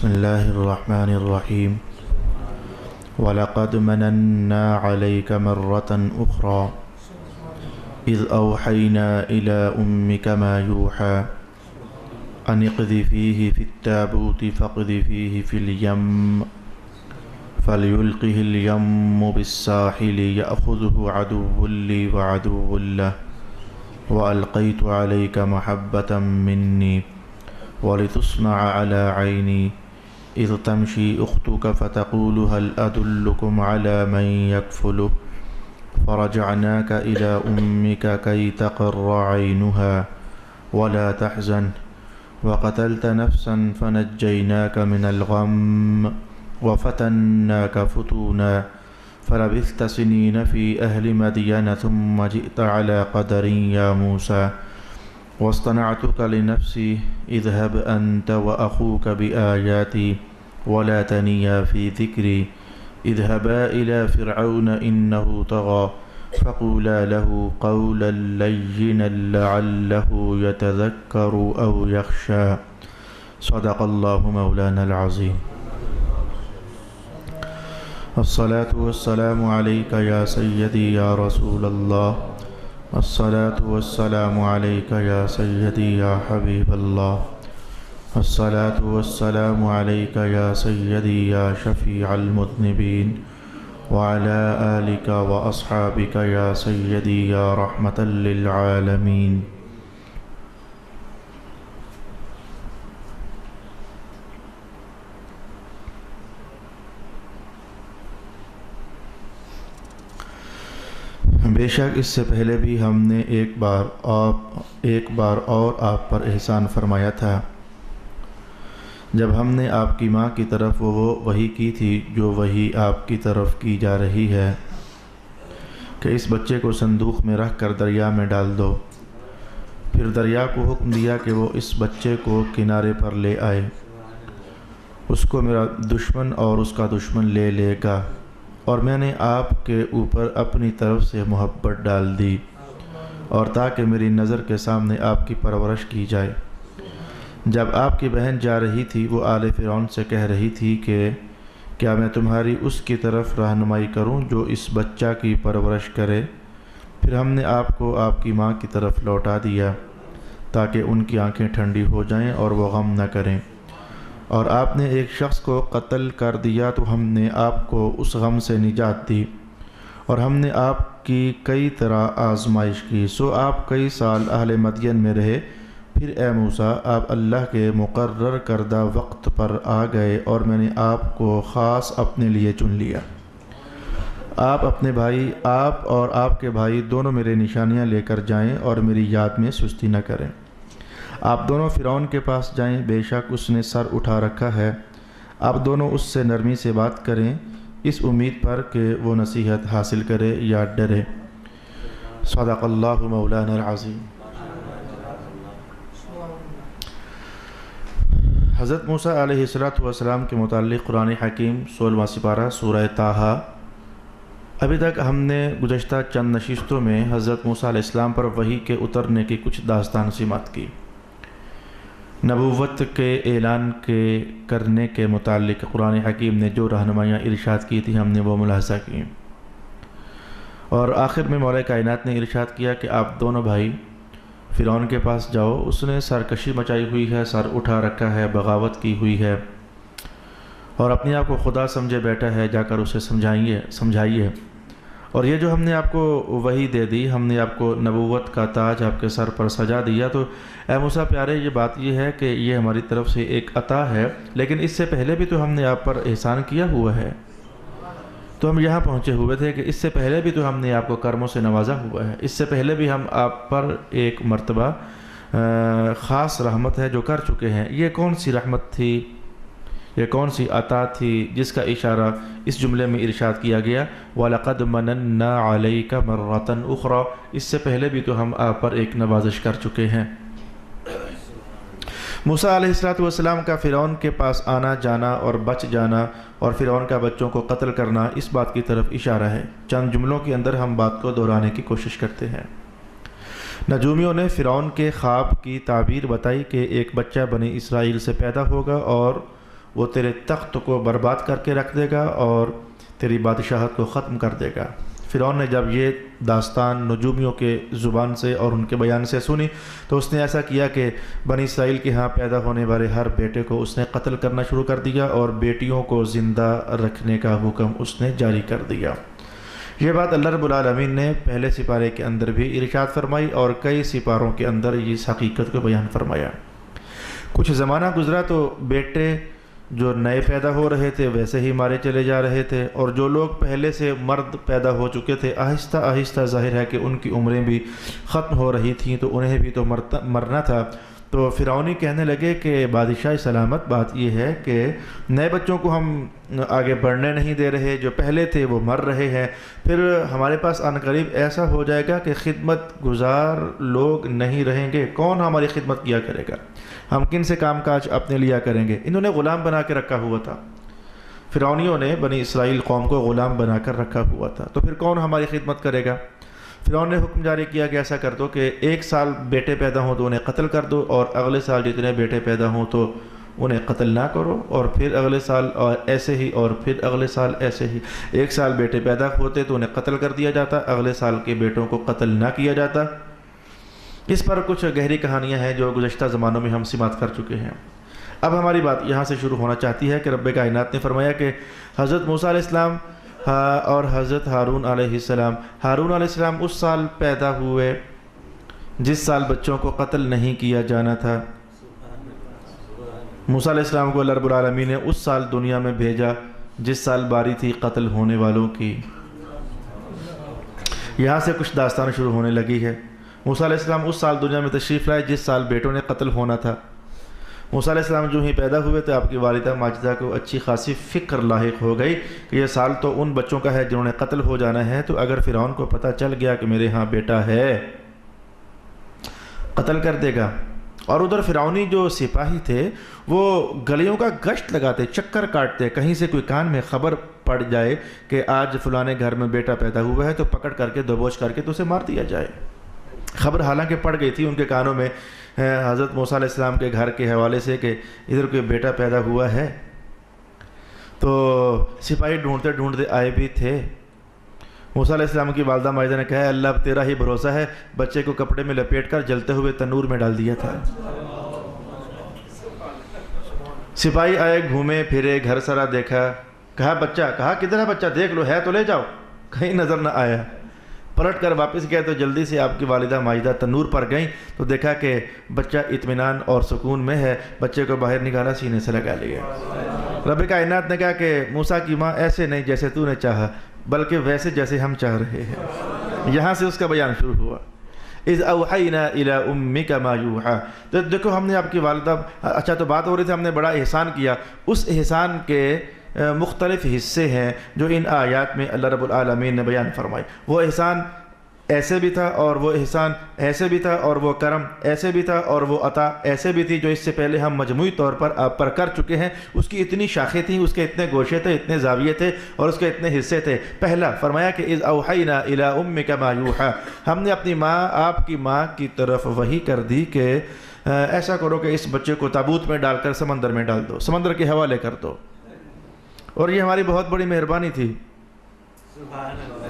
بسم الله الرحمن الرحيم وَلَقَدْ مَنَنَّا عَلَيْكَ مَرَّةً أُخْرَى إِذْ أَوْحَيْنَا إِلَى أُمِّكَ مَا يُوحَى أَنِ اقْذِفِيهِ فِي التَّابُوتِ فَاقْذِفِيهِ فِي الْيَمِّ فَلْيُلْقِهِ الْيَمُّ بِالسَّاحِلِ يَأْخُذْهُ عَدُوٌّ لِّي وَعَدُوٌّ لَّهُ وَأَلْقَيْتُ عَلَيْكَ مَحَبَّةً مِّنِّي وَلِتُصْنَعَ عَلَى عَيْنِي إِذْ تَمْشِي أُخْتُكَ فَتَقُولُ هَلْ أَدُلُّكُمْ عَلَى مَن يَكْفُلُهُ فَرَجَعْنَاكَ إِلَى أُمِّكَ كَيْ تَقِرَّ عَيْنُهَا وَلَا تَحْزَنَ وَقَتَلْتَ نَفْسًا فَنَجَّيْنَاكَ مِنَ الْغَمِّ وَفَتَنَّاكَ فُتُونًا فَلَبِثْتَ سِنِينَ فِي أَهْلِ مَدْيَنَ ثُمَّ جِئْتَ عَلَى قَدَرٍ يَا مُوسَى وَاصْطَنَعْتُكَ لِنَفْسِي اذْهَبْ أَنْتَ وَأَخُوكَ بِآيَاتِي وَلَا تَنِيَا فِي ذِكْرِي اذْهَبَا إِلَى فِرْعَوْنَ إِنَّهُ طَغَى فَقُولَا لَهُ قَوْلًا لَيِّنًا لَعَلَّهُ يَتَذَكَّرُ أَوْ يَخْشَى صدق الله مولانا العظيم. الصلاة والسلام عليك يا سيدي يا رسول الله الصلاة والسلام عليك يا سيدي يا حبيب الله الصلاة والسلام عليك يا سيدي يا شفيع المذنبين وعلى آلك وأصحابك يا سيدي يا رحمة للعالمين. بے شک اس سے پہلے بھی ہم نے ایک بار اور آپ پر احسان فرمایا تھا جب ہم نے آپ کی ماں کی طرف وہ وحی کی تھی جو وحی آپ کی طرف کی جا رہی ہے کہ اس بچے کو صندوق میں رکھ کر دریا میں ڈال دو. پھر دریا کو حکم دیا کہ وہ اس بچے کو کنارے پر لے آئے. اس کو میرا دشمن اور اس کا دشمن لے لے گا اور میں نے آپ کے اوپر اپنی طرف سے محبت ڈال دی اور تاکہ میری نظر کے سامنے آپ کی پرورش کی جائے. جب آپ کی بہن جا رہی تھی وہ آل فرعون سے کہہ رہی تھی کہ کیا میں تمہاری اس کی طرف رہنمائی کروں جو اس بچہ کی پرورش کرے. پھر ہم نے آپ کو آپ کی ماں کی طرف لوٹا دیا تاکہ ان کی آنکھیں ٹھنڈی ہو جائیں اور وہ غم نہ کریں. اور آپ نے ایک شخص کو قتل کر دیا تو ہم نے آپ کو اس غم سے نجات دی اور ہم نے آپ کی کئی طرح آزمائش کی. سو آپ کئی سال اہل مدین میں رہے. پھر اے موسیٰ آپ اللہ کے مقرر کردہ وقت پر آ گئے اور میں نے آپ کو خاص اپنے لیے چن لیا. آپ اور آپ کے بھائی دونوں میرے نشانیاں لے کر جائیں اور میری یاد میں سستی نہ کریں. آپ دونوں فرعون کے پاس جائیں. بے شک اس نے سر اٹھا رکھا ہے. آپ دونوں اس سے نرمی سے بات کریں اس امید پر کہ وہ نصیحت حاصل کرے یا ڈرے. صدق اللہ مولانا العظیم. حضرت موسیٰ علیہ السلام کے متعلق قرآن حکیم 16واں سپارہ سورہ طٰہٰ. ابھی تک ہم نے گزشتہ چند نشستوں میں حضرت موسیٰ علیہ السلام پر وحی کے اترنے کی کچھ داستان سماعت کی. نبوت کے اعلان کرنے کے متعلق قرآن حکیم نے جو رہنمائیاں ارشاد کی تھی ہم نے وہ ملاحظہ کی اور آخر میں مولا کائنات نے ارشاد کیا کہ آپ دونوں بھائی فرعون کے پاس جاؤ. اس نے سرکشی مچائی ہوئی ہے, سر اٹھا رکھا ہے, بغاوت کی ہوئی ہے اور اپنے آپ کو خدا سمجھے بیٹھا ہے. جا کر اسے سمجھائیے. اور یہ جو ہم نے آپ کو وحی دے دی, ہم نے آپ کو نبوت کا تاج آپ کے سر پر سجا دیا, تو اے موسیٰ پیارے یہ بات یہ ہے کہ یہ ہماری طرف سے ایک عطا ہے, لیکن اس سے پہلے بھی تو ہم نے آپ پر احسان کیا ہوا ہے. تو ہم یہاں پہنچے ہوئے تھے کہ اس سے پہلے بھی تو ہم نے آپ کو کرموں سے نوازا ہوا ہے. اس سے پہلے بھی ہم آپ پر ایک مرتبہ خاص رحمت ہے جو کر چکے ہیں. یہ کون سی رحمت تھی, یہ کون سی عطا تھی جس کا اشارہ اس جملے میں ارشاد کیا گیا وَلَقَدْ مَنَنَّا عَلَيْكَ مَرَّةً أُخْرَى. اس سے پہلے بھی تو ہم آپ پر ایک نوازش کر چکے ہیں. موسیٰ علیہ السلام کا فرعون کے پاس آنا جانا اور بچ جانا اور فرعون کا بچوں کو قتل کرنا اس بات کی طرف اشارہ ہے. چند جملوں کے اندر ہم بات کو دہرانے کی کوشش کرتے ہیں. نجومیوں نے فرعون کے خواب کی تعبیر بتائی کہ ایک بچہ بنی اسرائیل سے پیدا ہوگا اور وہ تیرے تخت کو برباد کر کے رکھ دے گا اور تیری بادشاہت کو ختم کر دے گا۔ فرعون نے جب یہ داستان نجومیوں کے زبان سے اور ان کے بیان سے سنی تو اس نے ایسا کیا کہ بنی اسرائیل کے ہاں پیدا ہونے والے ہر بیٹے کو اس نے قتل کرنا شروع کر دیا اور بیٹیوں کو زندہ رکھنے کا حکم اس نے جاری کر دیا۔ یہ بات اللہ رب العالمین نے پہلے سپارے کے اندر بھی ارشاد فرمائی اور کئی سپاروں کے اندر اس حقیقت کو بیان فرمایا۔ کچھ زمانہ گزرا تو بیٹے جو نئے پیدا ہو رہے تھے ویسے ہی مارے چلے جا رہے تھے، اور جو لوگ پہلے سے مرد پیدا ہو چکے تھے آہستہ آہستہ ظاہر ہے کہ ان کی عمریں بھی ختم ہو رہی تھیں تو انہیں بھی تو مرنا تھا۔ تو فرعونی کہنے لگے کہ بادشاہ سلامت بات یہ ہے کہ نئے بچوں کو ہم آگے بڑھنے نہیں دے رہے، جو پہلے تھے وہ مر رہے ہیں، پھر ہمارے پاس عن قریب ایسا ہو جائے گا کہ خدمت گزار لوگ نہیں رہیں گے، کون ہماری خدمت کیا کرے گا، ہم کن سے کام کاج اپنے لیا کریں گے۔ انہوں نے غلام بنا کے رکھا ہوا تھا، فرعونیوں نے بنی اسرائیل قوم کو غلام بنا کر رکھا ہوا تھا، تو پھر کون ہماری خدمت کرے گا۔ فرعون نے حکم جاری کیا کہ ایسا کر دو کہ 1 سال بیٹے پیدا ہوں تو انہیں قتل کر دو، اور اگلے سال جتنے بیٹے پیدا ہوں تو انہیں قتل نہ کرو، اور پھر اگلے سال اور ایسے ہی، اور پھر اگلے سال ایسے ہی۔ 1 سال بیٹے پیدا ہوتے تو انہیں قتل کر دیا جاتا، اگلے سال کے بیٹوں کو قتل نہ کیا جاتا۔ اس پر کچھ گہری کہانیاں ہیں جو گزشتہ زمانوں میں ہم سماعت کر چکے ہیں۔ اب ہماری بات یہاں سے شروع ہونا چاہتی ہے کہ رب کائنات نے فرمایا کہ حضرت موسیٰ علیہ السلام اور حضرت ہارون علیہ السلام، ہارون علیہ السلام اس سال پیدا ہوئے جس سال بچوں کو قتل نہیں کیا جانا تھا۔ موسیٰ علیہ السلام کو اللہ رب العالمین نے اس سال دنیا میں بھیجا جس سال باری تھی قتل ہونے والوں کی۔ یہاں سے کچھ داستان شروع ہونے لگی ہے۔ موسیٰ علیہ السلام اس سال دنیا میں تشریف لائے جس سال بیٹوں نے قتل ہونا تھا۔ موسیٰ علیہ السلام جو ہی پیدا ہوئے تو آپ کی والدہ ماجدہ کو اچھی خاصی فکر لاحق ہو گئی کہ یہ سال تو ان بچوں کا ہے جنہوں نے قتل ہو جانا ہے، تو اگر فرعون کو پتہ چل گیا کہ میرے ہاں بیٹا ہے قتل کر دے گا۔ اور ادھر فرعونی جو سپاہی تھے وہ گلیوں کا گشت لگاتے، چکر کاٹتے، کہیں سے کوئی کان میں خبر پڑ جائے کہ آج فلانے گھر میں بیٹا پیدا ہوا ہے تو پکڑ کر کے دبوچ کر کے تو اسے مار دیا جائے۔ خبر حالانکہ پڑ گئی تھی ان کے کانوں میں حضرت موسیٰ علیہ السلام کے گھر کے حوالے سے کہ ادھر کوئی بیٹا پیدا ہوا ہے، تو سپاہی ڈھونڈتے ڈھونڈتے آئے بھی تھے۔ موسیٰ علیہ السلام کی والدہ ماجدہ نے کہا اللہ اب تیرا ہی بھروسہ ہے، بچے کو کپڑے میں لپیٹ کر جلتے ہوئے تنور میں ڈال دیا تھا۔ سپاہی آئے، گھومے پھرے، گھر سرا دیکھا، کہا بچہ، کہا کدھر ہے بچہ، دیکھ لو ہے تو لے جاؤ، کہیں نظر نہ آیا۔ پلٹ کر واپس گئے تو جلدی سے آپ کی والدہ ماجدہ تنور پر گئیں تو دیکھا کہ بچہ اطمینان اور سکون میں ہے، بچے کو باہر نکالا، سینے سے لگا لیا۔ رب کائنات نے کہا کہ موسیٰ کی ماں ایسے نہیں جیسے تو نے چاہا، بلکہ ویسے جیسے ہم چاہ رہے ہیں۔ یہاں سے اس کا بیان شروع ہوا، اذ اوحینا الی امک ما یوحی۔ تو دیکھو ہم نے آپ کی والدہ، اچھا تو بات ہو رہی تھی ہم نے بڑا احسان کیا، اس احسان کے مختلف حصے ہیں جو ان آیات میں اللہ رب العالمین نے بیان فرمائی۔ وہ احسان ایسے بھی تھا اور وہ احسان ایسے بھی تھا اور وہ کرم ایسے بھی تھا اور وہ عطا ایسے بھی تھی جو اس سے پہلے ہم مجموعی طور پر آپ پر کر چکے ہیں۔ اس کی اتنی شاخیں تھیں، اس کے اتنے گوشے تھے، اتنے زاویے تھے اور اس کے اتنے حصے تھے۔ پہلا فرمایا کہ اذ اوحینا الی امک ما یوحی، ہم نے اپنی ماں، آپ کی ماں کی طرف وحی کر دی کہ ایسا کرو کہ اس بچے کو تابوت میں ڈال کر سمندر میں ڈال دو، سمندر کے حوالے کر دو۔ اور یہ ہماری بہت بڑی مہربانی تھی،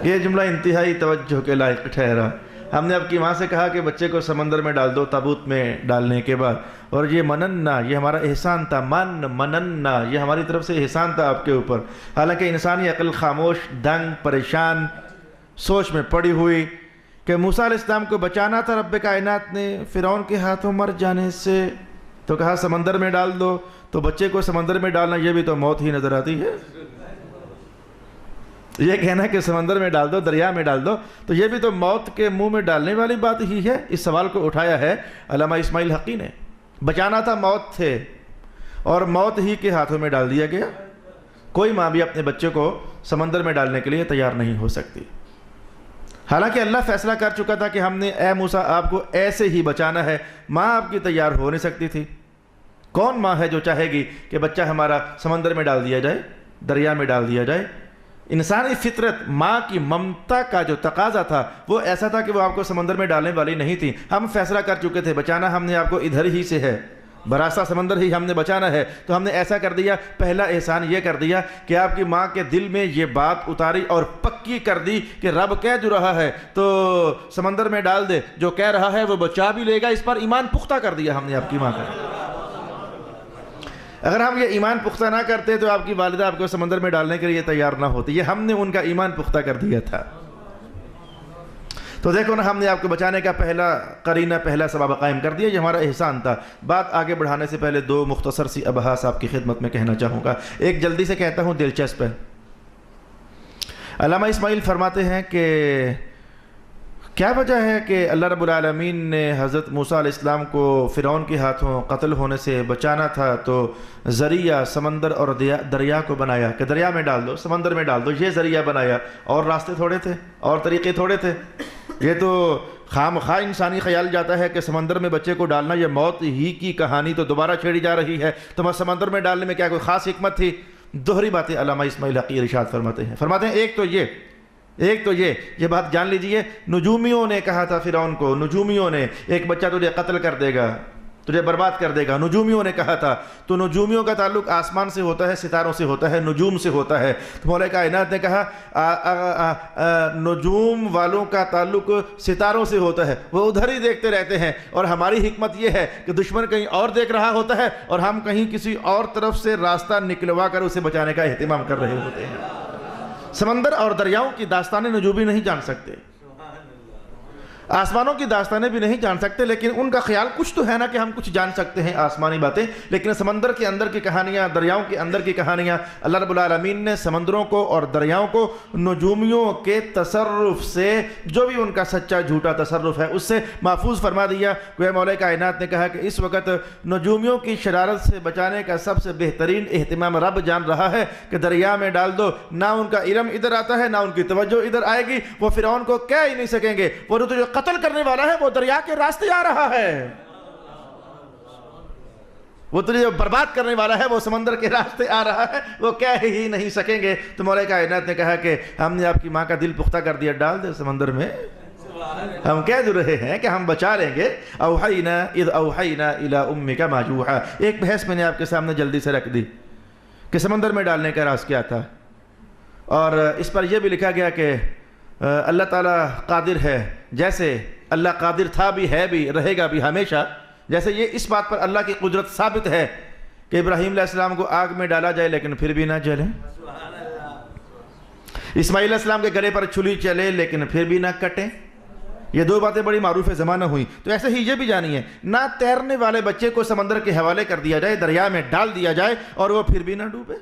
یہ جملہ انتہائی توجہ کے لائق ٹھہرا۔ ہم نے اب کی ماں سے کہا کہ بچے کو سمندر میں ڈال دو تابوت میں ڈالنے کے بعد، اور یہ مننا، یہ ہمارا احسان تھا، مننا، یہ ہماری طرف سے احسان تھا آپ کے اوپر۔ حالانکہ انسانی عقل خاموش، دنگ، پریشان، سوچ میں پڑی ہوئی کہ موسیٰ علیہ السلام کو بچانا تھا رب کائنات نے فرعون کے ہاتھوں مر جانے سے، تو کہا سمندر میں ڈال دو۔ تو بچے کو سمندر میں ڈالنا یہ بھی تو موت ہی نظر آتی ہے۔ یہ کہنا کہ سمندر میں ڈال دو، دریا میں ڈال دو، تو یہ بھی تو موت کے منہ میں ڈالنے والی بات ہی ہے۔ اس سوال کو اٹھایا ہے علامہ اسماعیل حقی نے۔ بچانا تھا موت تھے اور موت ہی کے ہاتھوں میں ڈال دیا گیا۔ کوئی ماں بھی اپنے بچے کو سمندر میں ڈالنے کے لیے تیار نہیں ہو سکتی، حالانکہ اللہ فیصلہ کر چکا تھا کہ ہم نے اے موسیٰ آپ کو ایسے ہی بچانا ہے۔ ماں آپ کی تیار ہو نہیں سکتی تھی۔ کون ماں ہے جو چاہے گی کہ بچہ ہمارا سمندر میں ڈال دیا جائے، دریا میں ڈال دیا جائے؟ انسانی فطرت، ماں کی ممتا کا جو تقاضا تھا وہ ایسا تھا کہ وہ آپ کو سمندر میں ڈالنے والی نہیں تھی۔ ہم فیصلہ کر چکے تھے بچانا ہم نے آپ کو ادھر ہی سے ہے، براستہ سمندر ہی ہم نے بچانا ہے، تو ہم نے ایسا کر دیا، پہلا احسان یہ کر دیا کہ آپ کی ماں کے دل میں یہ بات اتاری اور پکی کر دی کہ رب کہہ جو رہا ہے تو سمندر میں ڈال دے، جو کہہ رہا ہے وہ بچا بھی لے گا، اس پر ایمان پختہ کر دیا ہم نے آپ کی ماں کا۔ اگر ہم یہ ایمان پختہ نہ کرتے تو آپ کی والدہ آپ کو سمندر میں ڈالنے کے لیے تیار نہ ہوتی، یہ ہم نے ان کا ایمان پختہ کر دیا تھا۔ تو دیکھو نا، ہم نے آپ کو بچانے کا پہلا قرینہ، پہلا سبب قائم کر دیا، یہ ہمارا احسان تھا۔ بات آگے بڑھانے سے پہلے دو مختصر سی ابحاث آپ کی خدمت میں کہنا چاہوں گا، ایک جلدی سے کہتا ہوں، دلچسپ ہے۔ علامہ اسماعیل فرماتے ہیں کہ کیا وجہ ہے کہ اللہ رب العالمین نے حضرت موسیٰ علیہ السلام کو فرعون کے ہاتھوں قتل ہونے سے بچانا تھا تو ذریعہ سمندر اور دریا کو بنایا کہ دریا میں ڈال دو، سمندر میں ڈال دو، یہ ذریعہ بنایا، اور راستے تھوڑے تھے، اور طریقے تھوڑے تھے؟ یہ تو خام خواہ انسانی خیال جاتا ہے کہ سمندر میں بچے کو ڈالنا یہ موت ہی کی کہانی تو دوبارہ چھیڑی جا رہی ہے، تو سمندر میں ڈالنے میں کیا کوئی خاص حکمت تھی؟ دوہری باتیں علامہ اسماعیل حقی ارشاد فرماتے ہیں ایک تو یہ بات جان لیجئے، نجومیوں نے کہا تھا فرعون کو، نجومیوں نے، ایک بچہ تجھے قتل کر دے گا، تجھے برباد کر دے گا، نجومیوں نے کہا تھا۔ تو نجومیوں کا تعلق آسمان سے ہوتا ہے، ستاروں سے ہوتا ہے، نجوم سے ہوتا ہے۔ تو مولا کائنات نے کہا نجوم والوں کا تعلق ستاروں سے ہوتا ہے، وہ ادھر ہی دیکھتے رہتے ہیں، اور ہماری حکمت یہ ہے کہ دشمن کہیں اور دیکھ رہا ہوتا ہے اور ہم کہیں کسی اور طرف سے راستہ نکلوا کر اسے بچانے کا اہتمام کر رہے ہوتے ہیں۔ سمندر اور دریاؤں کی داستانیں نجومی نہیں جان سکتے، آسمانوں کی داستانیں بھی نہیں جان سکتے، لیکن ان کا خیال کچھ تو ہے نا کہ ہم کچھ جان سکتے ہیں آسمانی باتیں، لیکن سمندر کے اندر کی کہانیاں، دریاؤں کے اندر کی کہانیاں، اللہ رب العالمین نے سمندروں کو اور دریاؤں کو نجومیوں کے تصرف سے، جو بھی ان کا سچا جھوٹا تصرف ہے، اس سے محفوظ فرما دیا۔ کہ مولا کائنات نے کہا کہ اس وقت نجومیوں کی شرارت سے بچانے کا سب سے بہترین اہتمام رب جان رہا ہے کہ دریا میں ڈال دو، نہ ان کا علم ادھر آتا ہے، نہ ان کی توجہ ادھر آئے گی، وہ فرعون کو کہہ ہی نہیں سکیں گے، وہ جو قتل کرنے والا ہے وہ دریا کے راستے آ رہا ہے، وہ تجھے جو برباد کرنے والا ہے وہ سمندر کے راستے آ رہا ہے، وہ کہہ ہی نہیں سکیں گے۔ تو مولا کائنات نے کہا کہ ہم نے آپ کی ماں کا دل پختہ کر دیا، ڈال دے سمندر میں، ہم کہہ جو رہے ہیں کہ ہم بچا لیں گے۔ اوحینا اذ اوحینا الی امک ما یوحی، ایک بحث میں نے آپ کے سامنے جلدی سے رکھ دی کہ سمندر میں ڈالنے کا راز کیا تھا، اور اس پر یہ بھی لکھا گیا کہ اللہ تعالیٰ قادر ہے، جیسے اللہ قادر تھا بھی، ہے بھی، رہے گا بھی ہمیشہ، جیسے یہ اس بات پر اللہ کی قدرت ثابت ہے کہ ابراہیم علیہ السلام کو آگ میں ڈالا جائے لیکن پھر بھی نہ جلے، اسماعیل علیہ السلام کے گلے پر چھری چلے لیکن پھر بھی نہ کٹے، یہ دو باتیں بڑی معروف زمانہ ہوئی۔ تو ایسے ہی یہ بھی جانیے، نہ تیرنے والے بچے کو سمندر کے حوالے کر دیا جائے، دریا میں ڈال دیا جائے اور وہ پھر بھی نہ ڈوبے۔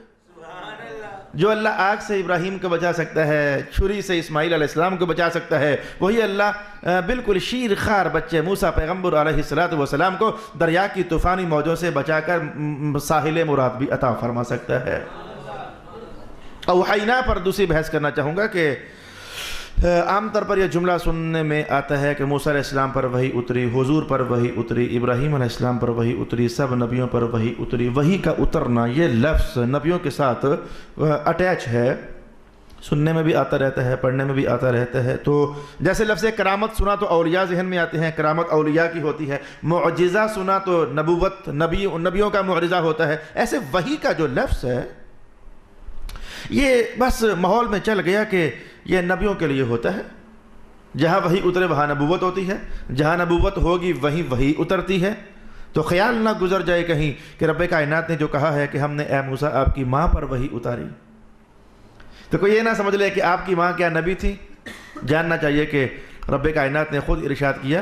جو اللہ آگ سے ابراہیم کو بچا سکتا ہے، چھری سے اسماعیل علیہ السلام کو بچا سکتا ہے، وہی اللہ بالکل شیر خار بچے موسیٰ پیغمبر علیہ السلام کو دریا کی طوفانی موجوں سے بچا کر ساحل مراد بھی عطا فرما سکتا ہے۔ اوحینا پر دوسری بحث کرنا چاہوں گا کہ عام طور پر یہ جملہ سننے میں آتا ہے کہ موسیٰ علیہ السلام پر وحی اتری، حضور پر وحی اتری، ابراہیم علیہ السلام پر وحی اتری، سب نبیوں پر وحی اتری۔ وحی کا اترنا یہ لفظ نبیوں کے ساتھ اٹیچ ہے، سننے میں بھی آتا رہتا ہے، پڑھنے میں بھی آتا رہتا ہے۔ تو جیسے لفظ کرامت سنا تو اولیاء ذہن میں آتے ہیں، کرامت اولیاء کی ہوتی ہے، معجزہ سنا تو نبوت، نبیوں کا معجزہ ہوتا ہے۔ ایسے وحی کا جو لفظ ہے یہ بس ماحول میں چل گیا کہ یہ نبیوں کے لیے ہوتا ہے، جہاں وحی اترے وہاں نبوت ہوتی ہے، جہاں نبوت ہوگی وہیں وحی اترتی ہے۔ تو خیال نہ گزر جائے کہیں کہ رب کائنات نے جو کہا ہے کہ ہم نے اے موسیٰ آپ کی ماں پر وحی اتاری، تو کوئی یہ نہ سمجھ لے کہ آپ کی ماں کیا نبی تھی۔ جاننا چاہیے کہ رب کائنات نے خود ارشاد کیا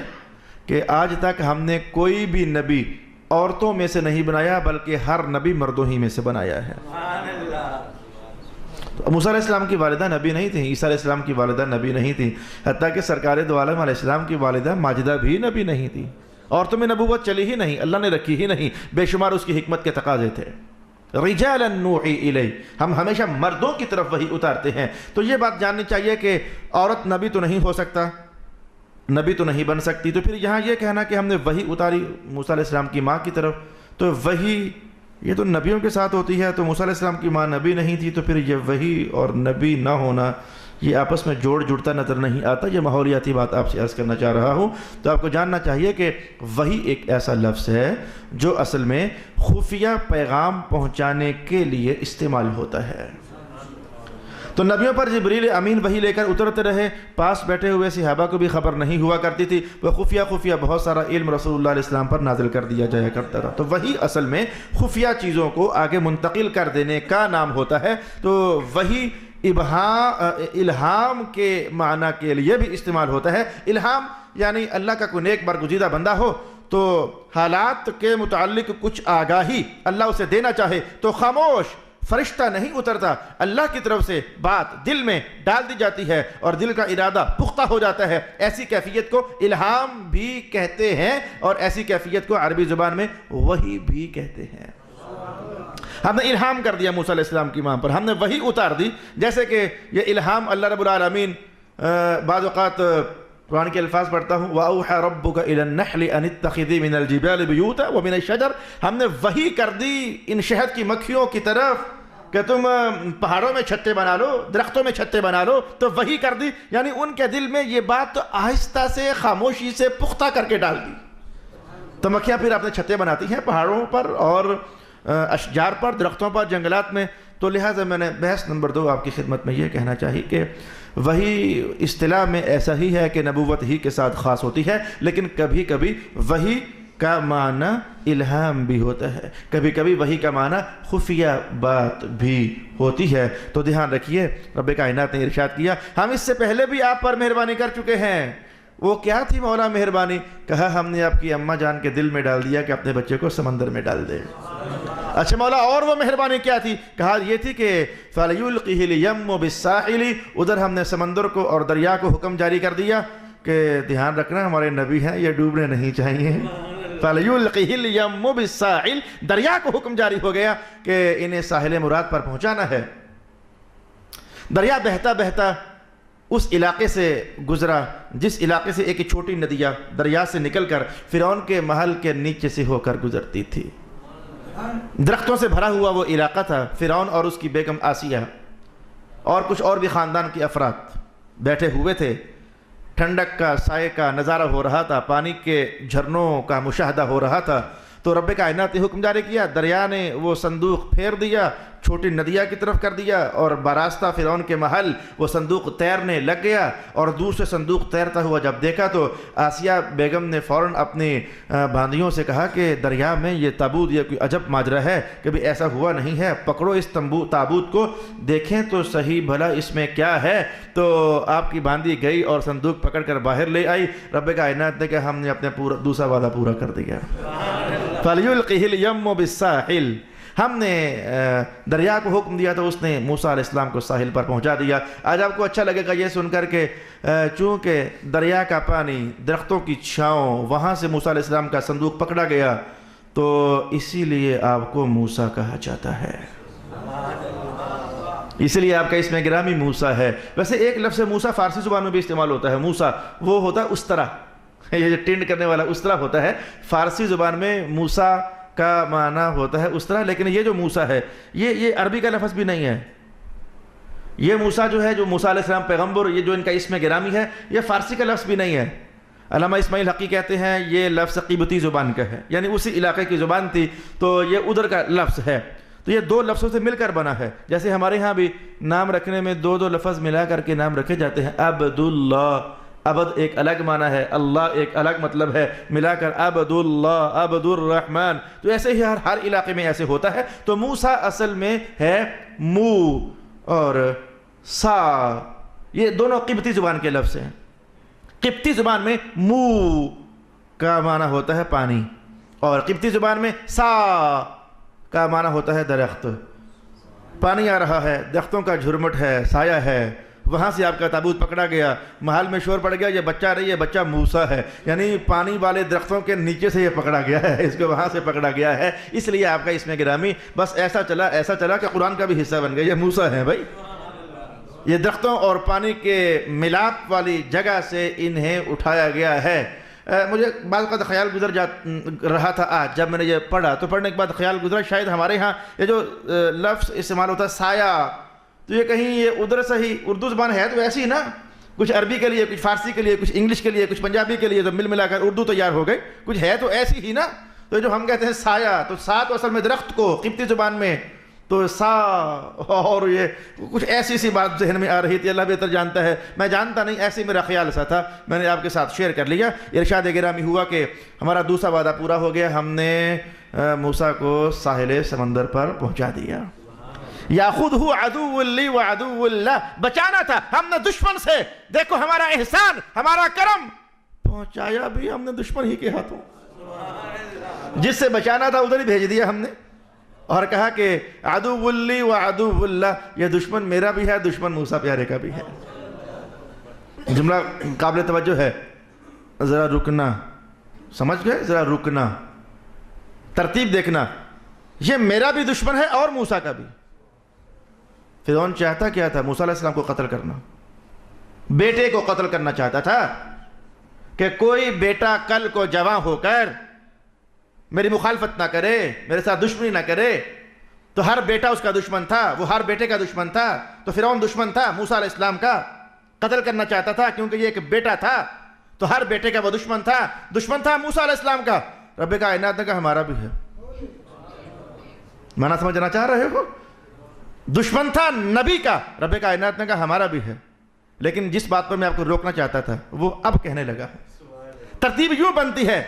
کہ آج تک ہم نے کوئی بھی نبی عورتوں میں سے نہیں بنایا بلکہ ہر نبی مردوں ہی میں سے بنایا ہے۔ موسیٰ علیہ السلام کی والدہ نبی نہیں تھیں، عیسیٰ علیہ السلام کی والدہ نبی نہیں تھیں، حتیٰ کہ سرکار دو عالم علیہ السلام کی والدہ ماجدہ بھی نبی نہیں تھی۔ عورتوں میں نبوت چلی ہی نہیں، اللہ نے رکھی ہی نہیں، بے شمار اس کی حکمت کے تقاضے تھے۔ رجالا نوحی الیہ، ہم ہمیشہ مردوں کی طرف وحی اتارتے ہیں۔ تو یہ بات جاننی چاہیے کہ عورت نبی تو نہیں ہو سکتا، نبی تو نہیں بن سکتی، تو پھر یہاں یہ کہنا کہ ہم نے وحی اتاری موسیٰ علیہ السلام کی ماں کی طرف، تو وحی یہ تو نبیوں کے ساتھ ہوتی ہے، تو موسیٰ علیہ السلام کی ماں نبی نہیں تھی، تو پھر یہ وحی اور نبی نہ ہونا یہ آپس میں جڑتا نظر نہیں آتا. یہ ماحولیاتی بات آپ سے عرض کرنا چاہ رہا ہوں. تو آپ کو جاننا چاہیے کہ وحی ایک ایسا لفظ ہے جو اصل میں خفیہ پیغام پہنچانے کے لیے استعمال ہوتا ہے. تو نبیوں پر جبریل امین وحی لے کر اترتے رہے، پاس بیٹھے ہوئے صحابہ کو بھی خبر نہیں ہوا کرتی تھی، وہ خفیہ بہت سارا علم رسول اللہ علیہ السلام پر نازل کر دیا جایا کرتا رہا. تو وحی اصل میں خفیہ چیزوں کو آگے منتقل کر دینے کا نام ہوتا ہے. تو وحی الہام کے معنی کے لیے بھی استعمال ہوتا ہے. الہام یعنی اللہ کا کوئی نیک برگزیدہ بندہ ہو تو حالات کے متعلق کچھ آگاہی اللہ اسے دینا چاہے تو خاموش فرشتہ نہیں اترتا، اللہ کی طرف سے بات دل میں ڈال دی جاتی ہے اور دل کا ارادہ پختہ ہو جاتا ہے. ایسی کیفیت کو الہام بھی کہتے ہیں اور ایسی کیفیت کو عربی زبان میں وحی بھی کہتے ہیں. ہم نے الہام کر دیا موسیٰ علیہ السلام کی ماں پر، ہم نے وحی اتار دی. جیسے کہ یہ الہام اللہ رب العالمین بعض اوقات قرآن کے الفاظ پڑھتا ہوں وَأَوْحَى رَبُّكَ إِلَى النَّحْلِ أَنِ اتَّخِذِي مِنَ الْجِبَالِ بُيُوتًا وَمِنَ الشَّجَرِ. ہم نے وحی کر دی ان شہد کی مکھیوں کی طرف کہ تم پہاڑوں میں چھتے بنا لو، درختوں میں چھتے بنا لو. تو وحی کر دی یعنی ان کے دل میں یہ بات آہستہ سے خاموشی سے پختہ کر کے ڈال دی. تو مکھیاں پھر اپنے چھتے بناتی ہیں پہاڑوں پر اور اشجار پر، درختوں پر، جنگلات میں. تو لہٰذا میں نے بحث نمبر 2 آپ کی خدمت میں یہ کہنا چاہیے کہ وحی اصطلاح میں ایسا ہی ہے کہ نبوت ہی کے ساتھ خاص ہوتی ہے، لیکن کبھی کبھی وحی کا معنی الہام بھی ہوتا ہے، کبھی کبھی وحی کا معنی خفیہ بات بھی ہوتی ہے. تو دھیان رکھیے رب کائنات نے ارشاد کیا ہم اس سے پہلے بھی آپ پر مہربانی کر چکے ہیں. وہ کیا تھی مولا مہربانی؟ کہا ہم نے آپ کی اماں جان کے دل میں ڈال دیا کہ اپنے بچے کو سمندر میں ڈال دے. اچھا مولا اور وہ مہربانی کیا تھی؟ کہا یہ تھی کہ فَلْيُلْقِهِ الْيَمُّ بِالسَّاحِلِ، ادھر ہم نے سمندر کو اور دریا کو حکم جاری کر دیا کہ دھیان رکھنا ہمارے نبی ہیں یہ ڈوبنے نہیں چاہیے. فَلْيُلْقِهِ الْيَمُّ بِالسَّاحِلِ، دریا کو حکم جاری ہو گیا کہ انہیں ساحل مراد پر پہنچانا ہے. دریا بہتا بہتا اس علاقے سے گزرا جس علاقے سے ایک چھوٹی ندیاں دریا سے نکل کر فرعون کے محل کے نیچے سے ہو کر گزرتی تھی. درختوں سے بھرا ہوا وہ علاقہ تھا. فرعون اور اس کی بیگم آسیہ اور کچھ اور بھی خاندان کے افراد بیٹھے ہوئے تھے. ٹھنڈک کا سائے کا نظارہ ہو رہا تھا، پانی کے جھرنوں کا مشاہدہ ہو رہا تھا. تو رب کائنات نے حکم جاری کیا، دریا نے وہ صندوق پھیر دیا، چھوٹی ندیاں کی طرف کر دیا اور باراستہ فرعون کے محل وہ صندوق تیرنے لگ گیا. اور دور سے صندوق تیرتا ہوا جب دیکھا تو آسیہ بیگم نے فوراً اپنی باندیوں سے کہا کہ دریا میں یہ تابوت یہ کوئی عجب ماجرا ہے، کبھی ایسا ہوا نہیں ہے، پکڑو اس تابوت کو دیکھیں تو صحیح بھلا اس میں کیا ہے. تو آپ کی باندی گئی اور صندوق پکڑ کر باہر لے آئی. رب کائنات نے کہا ہم نے اپنے دوسرا وعدہ پورا کر دیا. فَلْيُلْقِهِ الْيَمُّ بِالسَّاحِلِ، ہم نے دریا کو حکم دیا تو اس نے موسیٰ علیہ السلام کو ساحل پر پہنچا دیا. آج آپ کو اچھا لگے گا یہ سن کر کہ چونکہ دریا کا پانی، درختوں کی چھاؤں، وہاں سے موسیٰ علیہ السلام کا صندوق پکڑا گیا تو اسی لیے آپ کو موسیٰ کہا جاتا ہے، اسی لیے آپ کا اسم گرامی موسیٰ ہے. ویسے ایک لفظ موسیٰ فارسی زبان میں بھی استعمال ہوتا ہے. موسیٰ وہ ہوتا ہے اس طرح، یہ جو ٹینڈ کرنے والا اس طرح ہوتا ہے. فارسی زبان میں موسیٰ کا معنی ہوتا ہے اس طرح، لیکن یہ جو موسیٰ ہے یہ عربی کا لفظ بھی نہیں ہے. یہ موسیٰ جو ہے، جو موسیٰ علیہ السلام پیغمبر، یہ جو ان کا اسم گرامی ہے، یہ فارسی کا لفظ بھی نہیں ہے. علامہ اسماعیل حقی کہتے ہیں یہ لفظ قبطی زبان کا ہے، یعنی اسی علاقے کی زبان تھی تو یہ ادھر کا لفظ ہے. تو یہ 2 لفظوں سے مل کر بنا ہے. جیسے ہمارے ہاں بھی نام رکھنے میں 2 لفظ ملا کر کے نام رکھے جاتے ہیں. عبداللہ، عبد ایک الگ معنی ہے، اللہ ایک الگ مطلب ہے، ملا کر عبداللہ، عبد الرحمن. تو ایسے ہی ہر علاقے میں ایسے ہوتا ہے. تو موسیٰ اصل میں ہے مو اور سا، یہ دونوں قبطی زبان کے لفظ ہیں. قبطی زبان میں مو کا معنی ہوتا ہے پانی اور قبطی زبان میں سا کا معنی ہوتا ہے درخت. پانی آ رہا ہے، درختوں کا جھرمٹ ہے، سایہ ہے، وہاں سے آپ کا تابوت پکڑا گیا، محل میں شور پڑ گیا یہ بچہ رہی ہے، بچہ موسیٰ ہے، یعنی پانی والے درختوں کے نیچے سے یہ پکڑا گیا ہے، اس کو وہاں سے پکڑا گیا ہے. اس لیے آپ کا اسم گرامی بس ایسا چلا کہ قرآن کا بھی حصہ بن گیا. یہ موسیٰ ہے بھائی، یہ درختوں اور پانی کے ملاپ والی جگہ سے انہیں اٹھایا گیا ہے. مجھے بعض وقت خیال گزر رہا تھا آج جب میں نے یہ پڑھا تو پڑھنے کے بعد خیال گزرا شاید ہمارے ہاں یہ جو لفظ استعمال ہوتا ہے سایہ، تو یہ کہیں یہ ادھر سے ہی اردو زبان ہے تو ایسی نا، کچھ عربی کے لیے، کچھ فارسی کے لیے، کچھ انگلش کے لیے، کچھ پنجابی کے لیے، تو مل ملا کر اردو تیار ہو گئی، کچھ ہے تو ایسی ہی نا۔ تو جو ہم کہتے ہیں سایہ، تو سا تو اصل میں درخت کو قبطی زبان میں تو سا، اور یہ کچھ ایسی سی بات ذہن میں آ رہی تھی، اللہ بہتر جانتا ہے، میں جانتا نہیں، ایسے میرا خیال سا تھا، میں نے آپ کے ساتھ شیئر کر لیا۔ ارشاد گرامی ہوا کہ ہمارا دوسرا وعدہ پورا ہو گیا، ہم نے موسیٰ کو ساحل سمندر پر پہنچا دیا۔ یاخذہ عدو لی وعدو اللہ، بچانا تھا ہم نے دشمن سے، دیکھو ہمارا احسان، ہمارا کرم، پہنچایا بھی ہم نے دشمن ہی کے ہاتھوں، جس سے بچانا تھا ادھر ہی بھیج دیا ہم نے، اور کہا کہ عدو لی وعدو اللہ، یہ دشمن میرا بھی ہے، دشمن موسیٰ پیارے کا بھی ہے۔ جملہ قابل توجہ ہے، ذرا رکنا، سمجھ گئے؟ ذرا رکنا، ترتیب دیکھنا، یہ میرا بھی دشمن ہے اور موسیٰ کا بھی۔ فرعون چاہتا کیا تھا؟ موسیٰ علیہ السلام کو قتل کرنا، بیٹے کو قتل کرنا چاہتا تھا کہ کوئی بیٹا کل کو جوان ہو کر میری مخالفت نہ کرے، میرے ساتھ دشمنی نہ کرے، تو ہر بیٹا اس کا دشمن تھا، وہ ہر بیٹے کا دشمن تھا، تو فرعون دشمن تھا موسیٰ علیہ السلام کا، قتل کرنا چاہتا تھا کیونکہ یہ ایک بیٹا تھا، تو ہر بیٹے کا وہ دشمن تھا موسیٰ علیہ السلام کا۔ رب کائنات نے کہا ہمارا بھی ہے۔ معنی سمجھنا چاہ رہے ہو؟ دشمن تھا نبی کا، رب کائنات نے کہا ہمارا بھی ہے، لیکن جس بات پر میں آپ کو روکنا چاہتا تھا وہ اب کہنے لگا۔ ترتیب یوں بنتی ہے،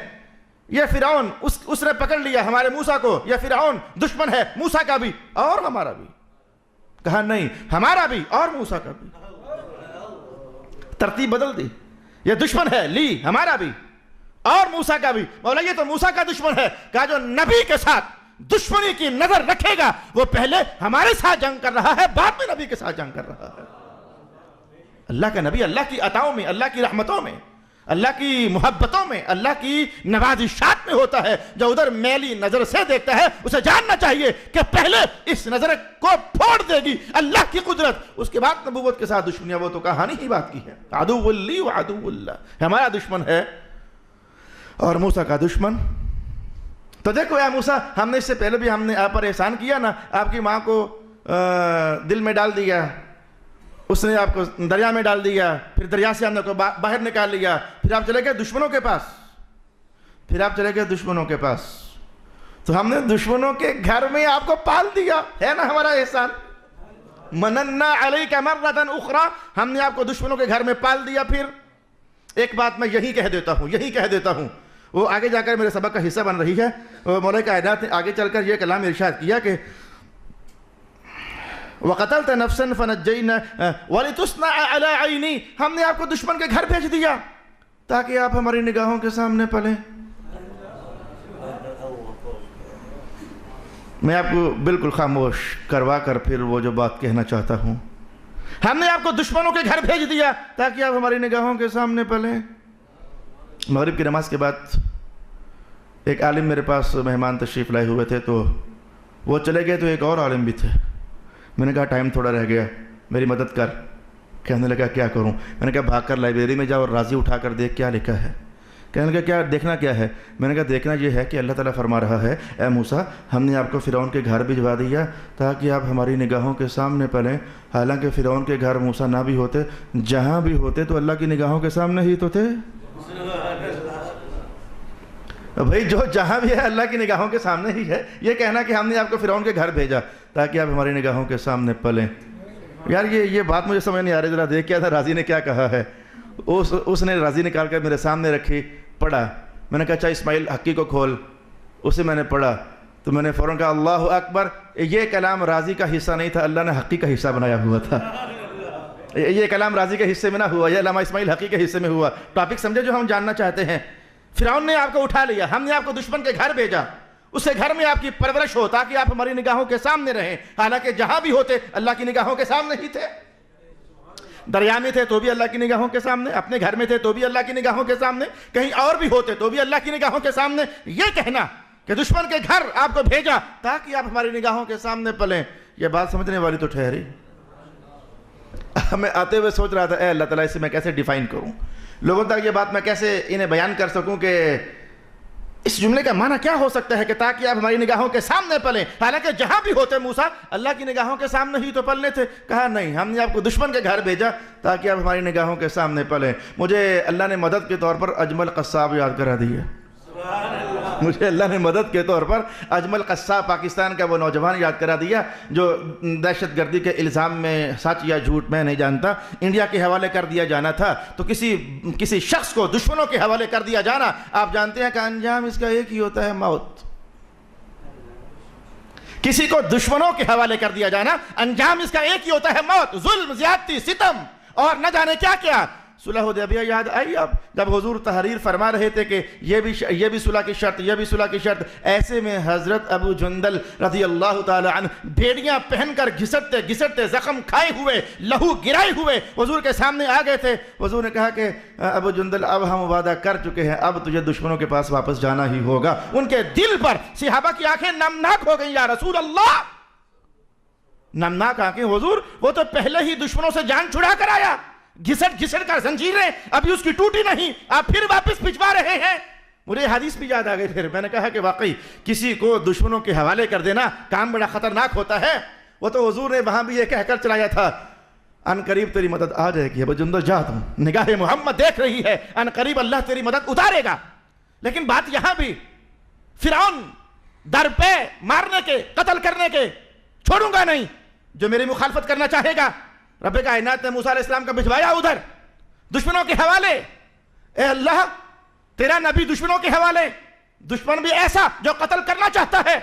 یہ فرعون اس نے پکڑ لیا ہمارے موسیٰ کو، یہ فرعون دشمن ہے موسیٰ کا بھی اور ہمارا بھی، کہا نہیں ہمارا بھی اور موسیٰ کا بھی، ترتیب بدل دی، یہ دشمن ہے لی ہمارا بھی اور موسیٰ کا بھی۔ مولا یہ تو موسیٰ کا دشمن ہے، کہا جو نبی کے ساتھ دشمنی کی نظر رکھے گا وہ پہلے ہمارے ساتھ جنگ کر رہا ہے، بعد میں نبی کے ساتھ جنگ کر رہا ہے۔ اللہ کا نبی اللہ کی عطاؤں میں، اللہ کی رحمتوں میں، اللہ کی محبتوں میں، اللہ کی نوازشات میں ہوتا ہے۔ جو ادھر میلی نظر سے دیکھتا ہے اسے جاننا چاہیے کہ پہلے اس نظر کو پھوڑ دے گی اللہ کی قدرت، اس کے بعد نبوت کے ساتھ دشمنیاں، وہ تو کہانی ہی بات کی ہے۔ عدو لی وعدو اللہ، ہمارا دشمن ہے اور موسیٰ کا دشمن۔ تو دیکھو یا موسیٰ، ہم نے اس سے پہلے بھی ہم نے آپ پر احسان کیا نا، آپ کی ماں کو دل میں ڈال دیا، اس نے آپ کو دریا میں ڈال دیا، پھر دریا سے ہم نے کو باہر نکال لیا، پھر آپ چلے گئے دشمنوں کے پاس، تو ہم نے دشمنوں کے گھر میں آپ کو پال دیا، ہے نا ہمارا احسان؟ مننا علیک مرۃ اخری، ہم نے آپ کو دشمنوں کے گھر میں پال دیا۔ پھر ایک بات میں یہی کہہ دیتا ہوں، وہ آگے جا کر میرے سبق کا حصہ بن رہی ہے۔ مولا کائنات نے آگے چل کر یہ کلام ارشاد کیا کہ وَقَتَلْتَ نَفْسًا فَنَجَّيْنَا وَلِتُصْنَعَ عَلَىٰ عَيْنِي، ہم نے آپ کو دشمن کے گھر بھیج دیا تاکہ آپ ہماری نگاہوں کے سامنے پلیں۔ میں آپ کو بالکل خاموش کروا کر پھر وہ جو بات کہنا چاہتا ہوں، ہم نے آپ کو دشمنوں کے گھر بھیج دیا تاکہ آپ ہماری نگاہوں کے سامنے پلیں۔ مغرب کی نماز کے بعد ایک عالم میرے پاس مہمان تشریف لائے ہوئے تھے، تو وہ چلے گئے تو ایک اور عالم بھی تھے۔ میں نے کہا ٹائم تھوڑا رہ گیا، میری مدد کر۔ کہنے لگا کیا کروں؟ میں نے کہا بھاگ کر لائبریری میں جاؤ اور راضی اٹھا کر دیکھ کیا لکھا ہے۔ کہنے لگا کیا دیکھنا کیا ہے؟ میں نے کہا دیکھنا یہ ہے کہ اللہ تعالیٰ فرما رہا ہے اے موسیٰ ہم نے آپ کو فرعون کے گھر بھجوا دیا تاکہ آپ ہماری نگاہوں کے سامنے پلیں، حالانکہ فرعون کے گھر موسیٰ نہ بھی ہوتے، جہاں بھی ہوتے تو اللہ کی نگاہوں کے سامنے ہی تو تھے۔ بھئی جو جہاں بھی ہے اللہ کی نگاہوں کے سامنے ہی ہے، یہ کہنا کہ ہم نے آپ کو فرعون کے گھر بھیجا تاکہ آپ ہماری نگاہوں کے سامنے پلیں، یار یہ بات مجھے سمجھ نہیں آ رہی۔ ذرا دیکھ کیا تھا راضی نے کیا کہا ہے۔ اس نے راضی نکال کر میرے سامنے رکھی، پڑھا۔ میں نے کہا اچھا اسماعیل حقی کو کھول، اسے میں نے پڑھا تو میں نے فوراً کہا اللہ اکبر، یہ کلام راضی کا حصہ نہیں تھا، اللہ نے حقی کا حصہ بنایا ہوا تھا۔ یہ کلام راضی کے حصے میں نہ ہوا، یہ علامہ اسماعیل حقی کے حصے میں ہوا۔ ٹاپک سمجھے جو ہم جاننا چاہتے ہیں؟ فرعون نے آپ کو اٹھا لیا، ہم نے آپ کو دشمن کے گھر بھیجا، اس کے گھر میں آپ کی پرورش ہو تاکہ آپ ہماری نگاہوں کے سامنے رہیں، حالانکہ جہاں بھی ہوتے اللہ کی نگاہوں کے سامنے ہی تھے۔ دریا میں تھے تو بھی اللہ کی نگاہوں کے سامنے، اپنے گھر میں تھے تو بھی اللہ کی نگاہوں کے سامنے، کہیں اور بھی ہوتے تو بھی اللہ کی نگاہوں کے سامنے۔ یہ کہنا کہ دشمن کے گھر آپ کو بھیجا تاکہ آپ ہماری نگاہوں کے سامنے پلیں، یہ بات سمجھنے والی تو ٹھہری۔ میں آتے ہوئے سوچ رہا تھا اے اللہ تعالیٰ اسے میں کیسے ڈیفائن کروں، لوگوں تک یہ بات میں کیسے انہیں بیان کر سکوں کہ اس جملے کا معنی کیا ہو سکتا ہے کہ تاکہ آپ ہماری نگاہوں کے سامنے پلیں، حالانکہ جہاں بھی ہوتے موسیٰ اللہ کی نگاہوں کے سامنے ہی تو پلنے تھے. کہا نہیں، ہم نے آپ کو دشمن کے گھر بھیجا تاکہ آپ ہماری نگاہوں کے سامنے پلیں. مجھے اللہ نے مدد کے طور پر اجمل قصاب یاد کرا دی ہے. مجھے اللہ نے مدد کے طور پر اجمل قصاب پاکستان کا وہ نوجوان یاد کرا دیا جو دہشت گردی کے الزام میں، سچ یا جھوٹ میں نہیں جانتا، انڈیا کے حوالے کر دیا جانا تھا. تو کسی شخص کو دشمنوں کے حوالے کر دیا جانا، آپ جانتے ہیں کہ انجام اس کا ایک ہی ہوتا ہے، موت. کسی کو دشمنوں کے حوالے کر دیا جانا، انجام اس کا ایک ہی ہوتا ہے، موت. ظلم، زیادتی، ستم اور نہ جانے کیا کیا. صلح حدیبیہ یاد آئی اب جب حضور تحریر فرما رہے تھے کہ یہ بھی صلح کی شرط، یہ بھی صلح کی شرط. ایسے میں حضرت ابو جندل رضی اللہ تعالی عنہ بھیڑیاں پہن کر گھسٹتے زخم کھائے ہوئے، لہو گرائے ہوئے حضور کے سامنے آ گئے تھے. حضور نے کہا کہ ابو جندل اب ہم وعدہ کر چکے ہیں، اب تجھے دشمنوں کے پاس واپس جانا ہی ہوگا. ان کے دل پر صحابہ کی آنکھیں نمناک ہو گئیں. یا رسول اللہ، نمناک آنکھیں حضور، وہ تو پہلے ہی دشمنوں سے جان چھڑا کر آیا، گھسٹ کر زنجیریں ابھی اس کی ٹوٹی نہیں، آپ پھر واپس بھجوا رہے ہیں. مجھے حدیث بھی یاد آ گئی. پھر میں نے کہا کہ واقعی کسی کو دشمنوں کے حوالے کر دینا کام بڑا خطرناک ہوتا ہے. وہ تو حضور نے وہاں بھی یہ کہہ کر چلایا تھا، ان قریب تیری مدد آ جائے گی. ابو جندل جا تم، نگاہ محمد دیکھ رہی ہے، ان قریب اللہ تیری مدد اتارے گا. لیکن بات یہاں بھی، فرعون در پہ مارنے کے، قتل کرنے کے، چھوڑوں گا نہیں جو میری مخالفت کرنا چاہے گا. رب کائنات نے موسیٰ علیہ السلام کا بھجوایا ادھر دشمنوں کے حوالے. اے اللہ، تیرا نبی دشمنوں کے حوالے، دشمن بھی ایسا جو قتل کرنا چاہتا ہے،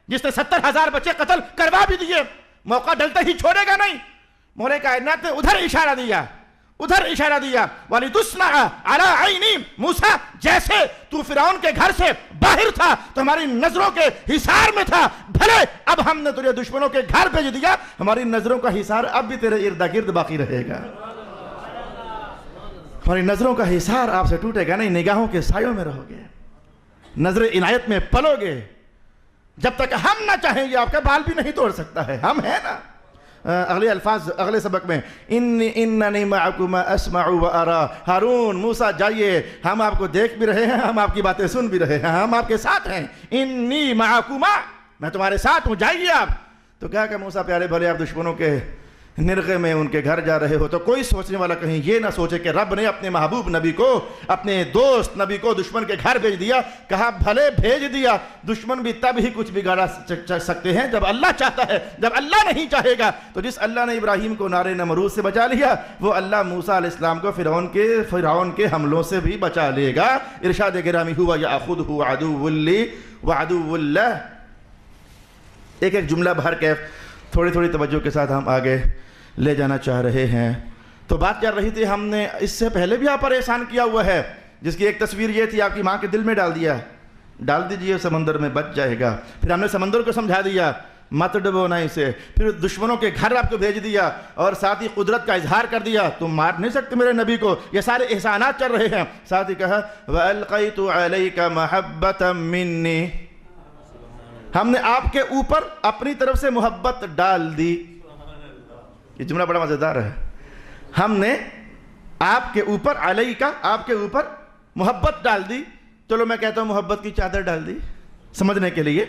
جس نے 70,000 بچے قتل کروا بھی دیے، موقع ڈلتے ہی چھوڑے گا نہیں. مولا کائنات نے ادھر اشارہ دیا، وَلِتُسْمَعَ عَلَىٰ عَيْنِي. موسیٰ جیسے تو فرعون کے گھر سے باہر تھا تو ہماری نظروں کے حصار میں تھا، بھلے اب ہم نے تجھے دشمنوں کے گھر بھیج دیا، ہماری نظروں کا حصار اب بھی تیرے ارد گرد باقی رہے گا. ہماری نظروں کا حصار آپ سے ٹوٹے گا نہیں، نگاہوں کے سایوں میں رہو گے، نظر عنایت میں پلو گے. جب تک ہم نہ چاہیں گے آپ کا بال بھی نہیں توڑ سکتا ہے. ہم ہیں نا. اگلے الفاظ اگلے سبق میں، اننی معکما اسمع و ارا. ہارون، موسیٰ جائیے، ہم آپ کو دیکھ بھی رہے ہیں، ہم آپ کی باتیں سن بھی رہے ہیں، ہم آپ کے ساتھ ہیں. انی معکما، میں تمہارے ساتھ ہوں، جائیے آپ. تو کہا کہ موسیٰ پیارے بھلے آپ دشمنوں کے نرغے میں ان کے گھر جا رہے ہو تو کوئی سوچنے والا کہیں یہ نہ سوچے کہ رب نے اپنے محبوب نبی کو، اپنے دوست نبی کو دشمن کے گھر بھیج دیا. کہا بھلے بھیج دیا، دشمن بھی تب ہی کچھ بگاڑ سکتے ہیں جب اللہ چاہتا ہے. جب اللہ نہیں چاہے گا تو جس اللہ نے ابراہیم کو نار نمرود سے بچا لیا، وہ اللہ موسیٰ علیہ السلام کو فرعون کے حملوں سے بھی بچا لے گا. ارشاد گرامی ہوا یاخذہ عدو لی وعدو اللہ. ایک جملہ بھر کے تھوڑی توجہ کے ساتھ ہم آگے لے جانا چاہ رہے ہیں. تو بات کر رہی تھی، ہم نے اس سے پہلے بھی آپ پر احسان کیا ہوا ہے، جس کی ایک تصویر یہ تھی، آپ کی ماں کے دل میں ڈال دیجئے، سمندر میں بچ جائے گا. پھر ہم نے سمندر کو سمجھا دیا، مت ڈبونا اسے. پھر دشمنوں کے گھر آپ کو بھیج دیا اور ساتھ ہی قدرت کا اظہار کر دیا، تم مار نہیں سکتے میرے نبی کو. یہ سارے احسانات چل رہے ہیں. ساتھ ہی کہا وَأَلْقَيْتُ عَلَيْكَ مَحَبَّةً مِّنِّي. ہم نے آپ کے اوپر اپنی طرف سے محبت ڈال دی. یہ جملہ بڑا مزیدار ہے. ہم نے آپ کے اوپر، علیہ کا، آپ کے اوپر محبت ڈال دی. چلو میں کہتا ہوں محبت کی چادر ڈال دی سمجھنے کے لیے.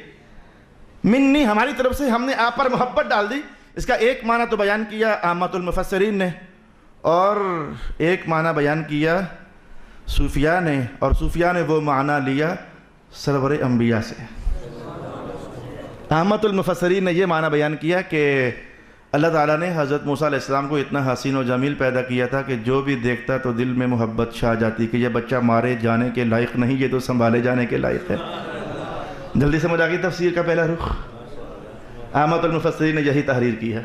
منی، ہماری طرف سے ہم نے آپ پر محبت ڈال دی. اس کا ایک معنی تو بیان کیا عامۃ المفسرین نے، اور ایک معنی بیان کیا صوفیاء نے، اور صوفیاء نے وہ معنی لیا سرور انبیاء سے. عامۃ المفسرین نے یہ معنی بیان کیا کہ اللہ تعالیٰ نے حضرت موسیٰ علیہ السلام کو اتنا حسین و جمیل پیدا کیا تھا کہ جو بھی دیکھتا تو دل میں محبت چھا جاتی کہ یہ بچہ مارے جانے کے لائق نہیں، یہ تو سنبھالے جانے کے لائق ہے. جلدی سمجھ آ گئی تفسیر کا پہلا رخ. عامۃ المفسرین نے یہی تحریر کی ہے.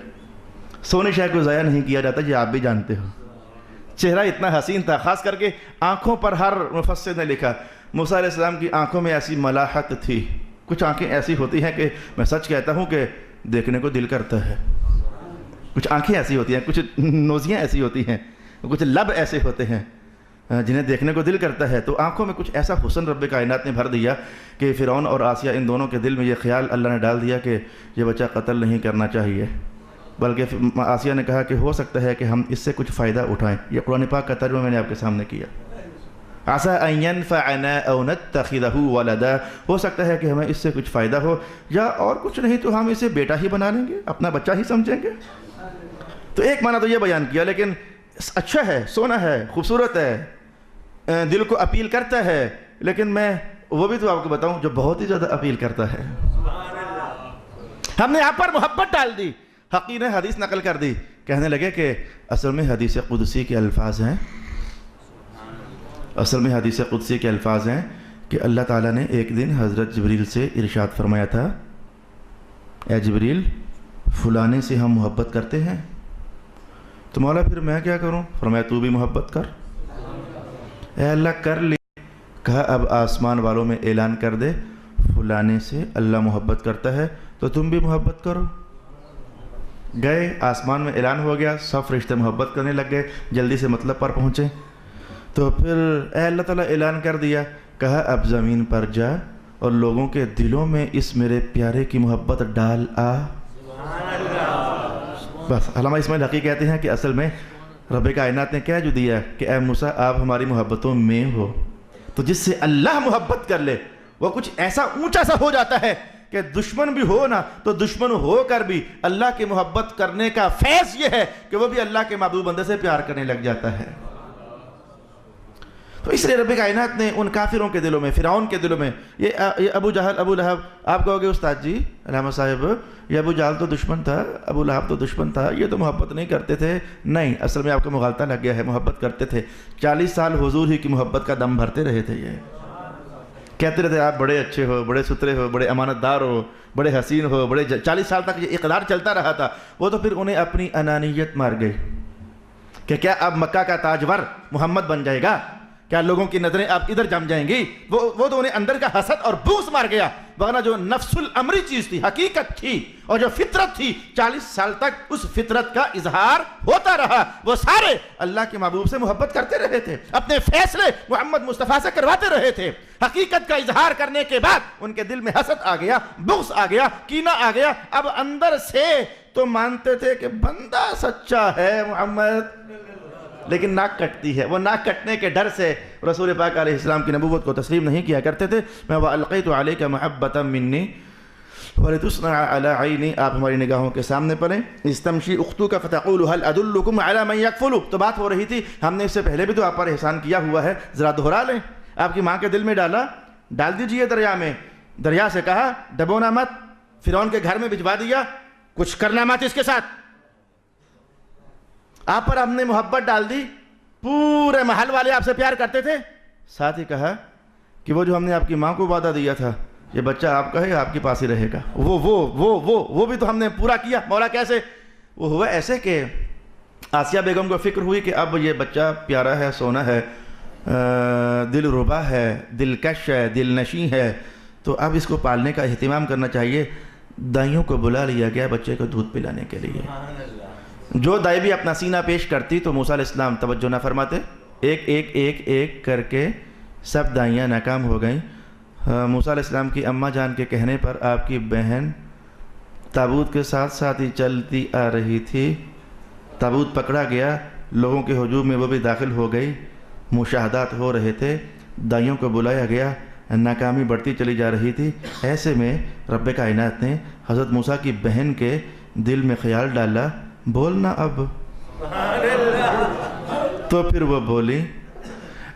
سونے شاہ کو ضائع نہیں کیا جاتا، یہ آپ بھی جانتے ہو. چہرہ اتنا حسین تھا، خاص کر کے آنکھوں پر ہر مفسر نے لکھا موسیٰ علیہ السلام کی آنکھوں میں ایسی ملاحت تھی. کچھ آنکھیں ایسی ہوتی ہیں کہ میں سچ کہتا ہوں کہ دیکھنے کو دل کرتا ہے. کچھ آنکھیں ایسی ہوتی ہیں، کچھ نوزیاں ایسی ہوتی ہیں، کچھ لب ایسے ہوتے ہیں جنہیں دیکھنے کو دل کرتا ہے. تو آنکھوں میں کچھ ایسا حسن رب کائنات نے بھر دیا کہ فرعون اور آسیہ ان دونوں کے دل میں یہ خیال اللہ نے ڈال دیا کہ یہ بچہ قتل نہیں کرنا چاہیے، بلکہ آسیہ نے کہا کہ ہو سکتا ہے کہ ہم اس سے کچھ فائدہ اٹھائیں. یہ قرآن پاک کا ترجمہ میں نے آپ کے سامنے کیا. عسى ان ينفعنا او نتخذه ولدا، ہو سکتا ہے کہ ہمیں اس سے کچھ فائدہ ہو، یا اور کچھ نہیں تو ہم اسے بیٹا ہی بنا لیں گے، اپنا بچہ ہی سمجھیں گے۔ تو ایک معنی تو یہ بیان کیا، لیکن اچھا ہے، سونا ہے، خوبصورت ہے، دل کو اپیل کرتا ہے، لیکن میں وہ بھی تو آپ کو بتاؤں جو بہت ہی زیادہ اپیل کرتا ہے۔ ہم نے آپ پر محبت ڈال دی۔ حقی نے حدیث نقل کر دی، کہنے لگے کہ اصل میں حدیث قدسی کے الفاظ ہیں، اصل میں حدیث قدسی کے الفاظ ہیں کہ اللہ تعالیٰ نے ایک دن حضرت جبریل سے ارشاد فرمایا تھا، اے جبریل فلانے سے ہم محبت کرتے ہیں۔ تو مولا پھر میں کیا کروں؟ فرمایا تو بھی محبت کر۔ اے اللہ کر لی۔ کہا اب آسمان والوں میں اعلان کر دے فلانے سے اللہ محبت کرتا ہے تو تم بھی محبت کرو۔ گئے، آسمان میں اعلان ہو گیا، سب فرشتے محبت کرنے لگ گئے، جلدی سے مطلب پر پہنچے۔ تو پھر اے اللہ تعالیٰ اعلان کر دیا، کہا اب زمین پر جا اور لوگوں کے دلوں میں اس میرے پیارے کی محبت ڈال آ۔ بس علامہ اسماعیل حقی کہتے ہیں کہ اصل میں رب کائنات نے کہہ جو دیا کہ اے موسیٰ آپ ہماری محبتوں میں ہو۔ تو جس سے اللہ محبت کر لے وہ کچھ ایسا اونچا سا ہو جاتا ہے کہ دشمن بھی ہو نا تو دشمن ہو کر بھی اللہ کی محبت کرنے کا فیض یہ ہے کہ وہ بھی اللہ کے محبوب بندے سے پیار کرنے لگ جاتا ہے۔ تو اس لیے رب کائنات نے ان کافروں کے دلوں میں، فرعون کے دلوں میں، یہ ابو جہل، ابو لہب، آپ کہو گے استاد جی علامہ صاحب یہ ابو جہل تو دشمن تھا، ابو لہب تو دشمن تھا، یہ تو محبت نہیں کرتے تھے۔ نہیں، اصل میں آپ کو مغالطہ لگ گیا ہے، محبت کرتے تھے۔ 40 سال حضور ہی کی محبت کا دم بھرتے رہے تھے، یہ کہتے رہتے آپ بڑے اچھے ہو، بڑے ستھرے ہو، بڑے امانت دار ہو، بڑے حسین ہو، بڑے 40 سال تک یہ اقرار چلتا رہا تھا۔ وہ تو پھر انہیں اپنی انانیت مار گئی کہ کیا اب مکہ کا تاجور محمد بن جائے گا، کیا لوگوں کی نظریں اب ادھر جم جائیں گی؟ وہ تو انہیں اندر کا حسد اور بغض مار گیا، ورنہ جو نفس الامری چیز تھی، حقیقت تھی اور جو فطرت تھی، 40 سال تک اس فطرت کا اظہار ہوتا رہا۔ وہ سارے اللہ کے محبوب سے محبت کرتے رہے تھے، اپنے فیصلے محمد مصطفیٰ سے کرواتے رہے تھے۔ حقیقت کا اظہار کرنے کے بعد ان کے دل میں حسد آ گیا، بغض آ گیا، کینہ آ گیا۔ اب اندر سے تو مانتے تھے کہ بندہ سچا ہے محمد، لیکن ناک کٹتی ہے۔ وہ ناک کٹنے کے ڈر سے رسول پاک علیہ السلام کی نبوت کو تسلیم نہیں کیا کرتے تھے۔ میں وَأَلْقَيْتُ عَلَيْكَ مَحَبَّةً مِّنِّي وَلِتُصْنَعَ عَلَىٰ عَيْنِي، آپ ہماری نگاہوں کے سامنے پڑھیں۔ اِسْتَمْشِي أُخْتُكَ فَتَقُولُ هَلْ أَدُلُّكُمْ عَلَىٰ مَنْ يَكْفُلُ، تو بات ہو رہی تھی، ہم نے اس سے پہلے بھی تو آپ پر احسان کیا ہوا ہے، ذرا دہرا لیں۔ آپ کی ماں کے دل میں ڈال دیجئے دریا میں، دریا سے کہا ڈبونا مت، فرعون کے گھر میں بھجوا دیا، کچھ کرنا مت اس کے ساتھ۔ آپ پر ہم نے محبت ڈال دی، پورے محل والے آپ سے پیار کرتے تھے۔ ساتھ ہی کہا کہ وہ جو ہم نے آپ کی ماں کو وعدہ دیا تھا، یہ بچہ آپ کا ہے، آپ کے پاس ہی رہے گا، وہ بھی تو ہم نے پورا کیا۔ مولا کیسے؟ وہ ہوا ایسے کہ آسیہ بیگم کو فکر ہوئی کہ اب یہ بچہ پیارا ہے، سونا ہے، دل ربا ہے، دلکش ہے، دل نشیں ہے، تو اب اس کو پالنے کا اہتمام کرنا چاہیے۔ دائیوں کو بلا لیا گیا بچے کو دودھ پلانے کے لیے۔ جو دائی بھی اپنا سینہ پیش کرتی تو موسیٰ علیہ السلام توجہ نہ فرماتے، ایک کر کے سب دائیاں ناکام ہو گئیں۔ موسیٰ علیہ السلام کی اماں جان کے کہنے پر آپ کی بہن تابوت کے ساتھ ساتھ ہی چلتی آ رہی تھی۔ تابوت پکڑا گیا، لوگوں کے ہجوم میں وہ بھی داخل ہو گئی، مشاہدات ہو رہے تھے، دائیوں کو بلایا گیا، ناکامی بڑھتی چلی جا رہی تھی۔ ایسے میں رب کائنات نے حضرت موسیٰ کی بہن کے دل میں خیال ڈالا، بولنا اب۔ تو پھر وہ بولی،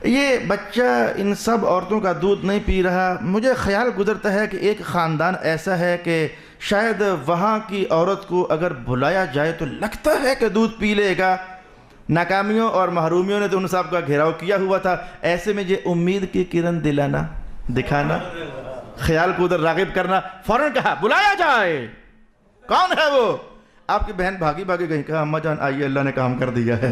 یہ بچہ ان سب عورتوں کا دودھ نہیں پی رہا، مجھے خیال گزرتا ہے کہ ایک خاندان ایسا ہے کہ شاید وہاں کی عورت کو اگر بلایا جائے تو لگتا ہے کہ دودھ پی لے گا۔ ناکامیوں اور محرومیوں نے تو ان سب کا گھیراؤ کیا ہوا تھا، ایسے میں یہ امید کی کرن دلانا، دکھانا، خیال کو ادھر راغب کرنا۔ فوراً کہا بلایا جائے، کون ہے وہ؟ آپ کی بہن بھاگی گئی، کہا اماں جان آئیے، اللہ نے کام کر دیا ہے،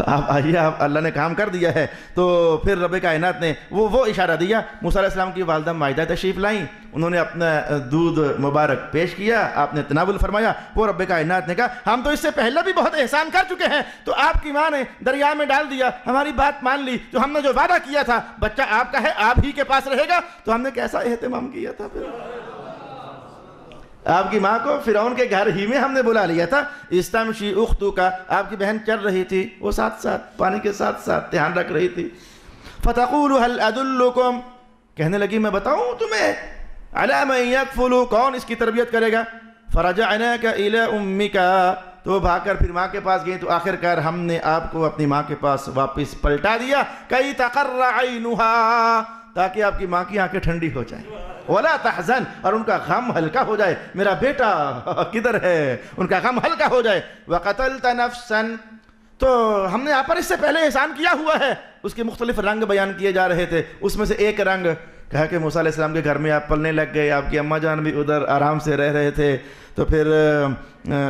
آپ آئیے، آپ اللہ نے کام کر دیا ہے۔ تو پھر رب کائنات نے وہ اشارہ دیا، موسیٰ علیہ السلام کی والدہ مائدہ تشریف لائیں، انہوں نے اپنا دودھ مبارک پیش کیا، آپ نے تناول فرمایا۔ وہ رب کائنات نے کہا ہم تو اس سے پہلے بھی بہت احسان کر چکے ہیں، تو آپ کی ماں نے دریا میں ڈال دیا، ہماری بات مان لی، تو ہم نے جو وعدہ کیا تھا بچہ آپ کا ہے، آپ ہی کے پاس رہے گا، تو ہم نے کیسا اہتمام کیا تھا پھر؟ آپ کی ماں کو فرعون کے گھر ہی میں ہم نے بلا لیا تھا۔ استمشی اختو کا، آپ کی بہن چل رہی تھی، وہ ساتھ ساتھ پانی کے ساتھ ساتھ دھیان رکھ رہی تھی۔ فتقول هل ادلکم، کہنے لگی میں بتاؤں تمہیں، علی من یکفل، کون اس کی تربیت کرے گا؟ فرجعناک الی امک، تو وہ بھاگ کر پھر ماں کے پاس گئی، تو آخر کار ہم نے آپ کو اپنی ماں کے پاس واپس پلٹا دیا، کئی تقر عینھا، تاکہ آپ کی ماں کی آنکھیں ٹھنڈی ہو جائیں، ولا تحزن، اور ان کا غم ہلکا ہو جائے، میرا بیٹا کدھر ہے، ان کا غم ہلکا ہو جائے۔ وقتلت نفسا، تو ہم نے آپ پر اس سے پہلے احسان کیا ہوا ہے، اس کے مختلف رنگ بیان کیے جا رہے تھے، اس میں سے ایک رنگ کہا کہ موسیٰ علیہ السلام کے گھر میں آپ پلنے لگ گئے، آپ کی اماں جان بھی ادھر آرام سے رہ رہے تھے، تو پھر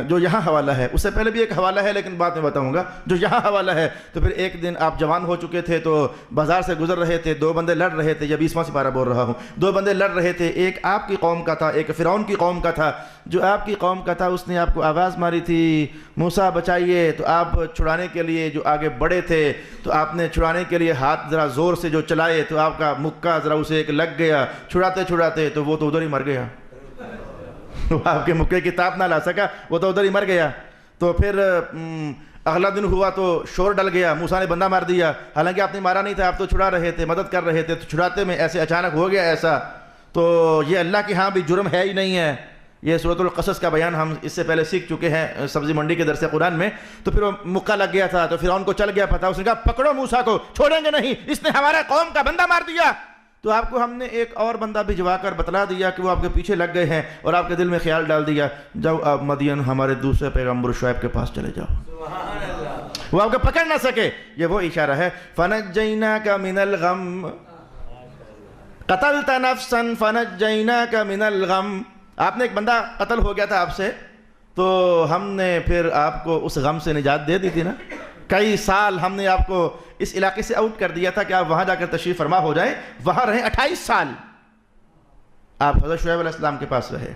جو یہاں حوالہ ہے، اس سے پہلے بھی ایک حوالہ ہے لیکن بعد میں بتاؤں گا، جو یہاں حوالہ ہے، تو پھر ایک دن آپ جوان ہو چکے تھے، تو بازار سے گزر رہے تھے، دو بندے لڑ رہے تھے، یہ 20واں سپارہ بول رہا ہوں، دو بندے لڑ رہے تھے، ایک آپ کی قوم کا تھا، ایک فرعون کی قوم کا تھا، جو آپ کی قوم کا تھا اس نے آپ کو آواز ماری تھی موسیٰ بچائیے، تو آپ چھڑانے کے لیے جو آگے بڑھے تھے، تو آپ نے چھڑانے کے لیے ہاتھ ذرا زور سے جو چلائے، تو آپ کا مکہ ذرا اسے ایک لگ گیا، چھڑاتے چھڑاتے تو وہ تو ادھر ہی مر گیا، وہ آپ کے مکے کی تاب نہ لا سکا، وہ تو ادھر ہی مر گیا۔ تو پھر اگلا دن ہوا تو شور ڈل گیا، موسیٰ نے بندہ مار دیا، حالانکہ آپ نے مارا نہیں تھا، آپ تو چھڑا رہے تھے، مدد کر رہے تھے، تو چھڑاتے میں ایسے اچانک ہو گیا ایسا، تو یہ اللہ کے ہاں بھی جرم ہے ہی نہیں ہے۔ یہ سورۃ القصص کا بیان ہم اس سے پہلے سیکھ چکے ہیں سبزی منڈی کے درس قرآن میں۔ تو پھر وہ مکہ لگ گیا تھا، تو فرعون کو چل گیا پتہ، اس نے کہا پکڑو موسیٰ کو، چھوڑیں گے نہیں، اس نے ہمارے قوم کا بندہ مار دیا۔ تو آپ کو ہم نے ایک اور بندہ بھجوا کر بتلا دیا کہ وہ آپ کے پیچھے لگ گئے ہیں، اور آپ کے دل میں خیال ڈال دیا جاؤ آپ مدین ہمارے دوسرے پیغمبر شعیب کے پاس چلے جاؤ، وہ آپ کو پکڑ نہ سکے۔ یہ وہ اشارہ ہے، فَنَجَّيْنَاكَ مِنَ الْغَمِّ، قَتَلْتَ نَفْسًا فَنَجَّيْنَاكَ مِنَ الْغَمِّ، آپ نے ایک بندہ قتل ہو گیا تھا آپ سے، تو ہم نے پھر آپ کو اس غم سے نجات دے دی تھی نا، کئی سال ہم نے آپ کو اس علاقے سے آؤٹ کر دیا تھا کہ آپ وہاں جا کر تشریف فرما ہو جائیں، وہاں رہیں 28 سال آپ حضرت شعیب علیہ السلام کے پاس رہے،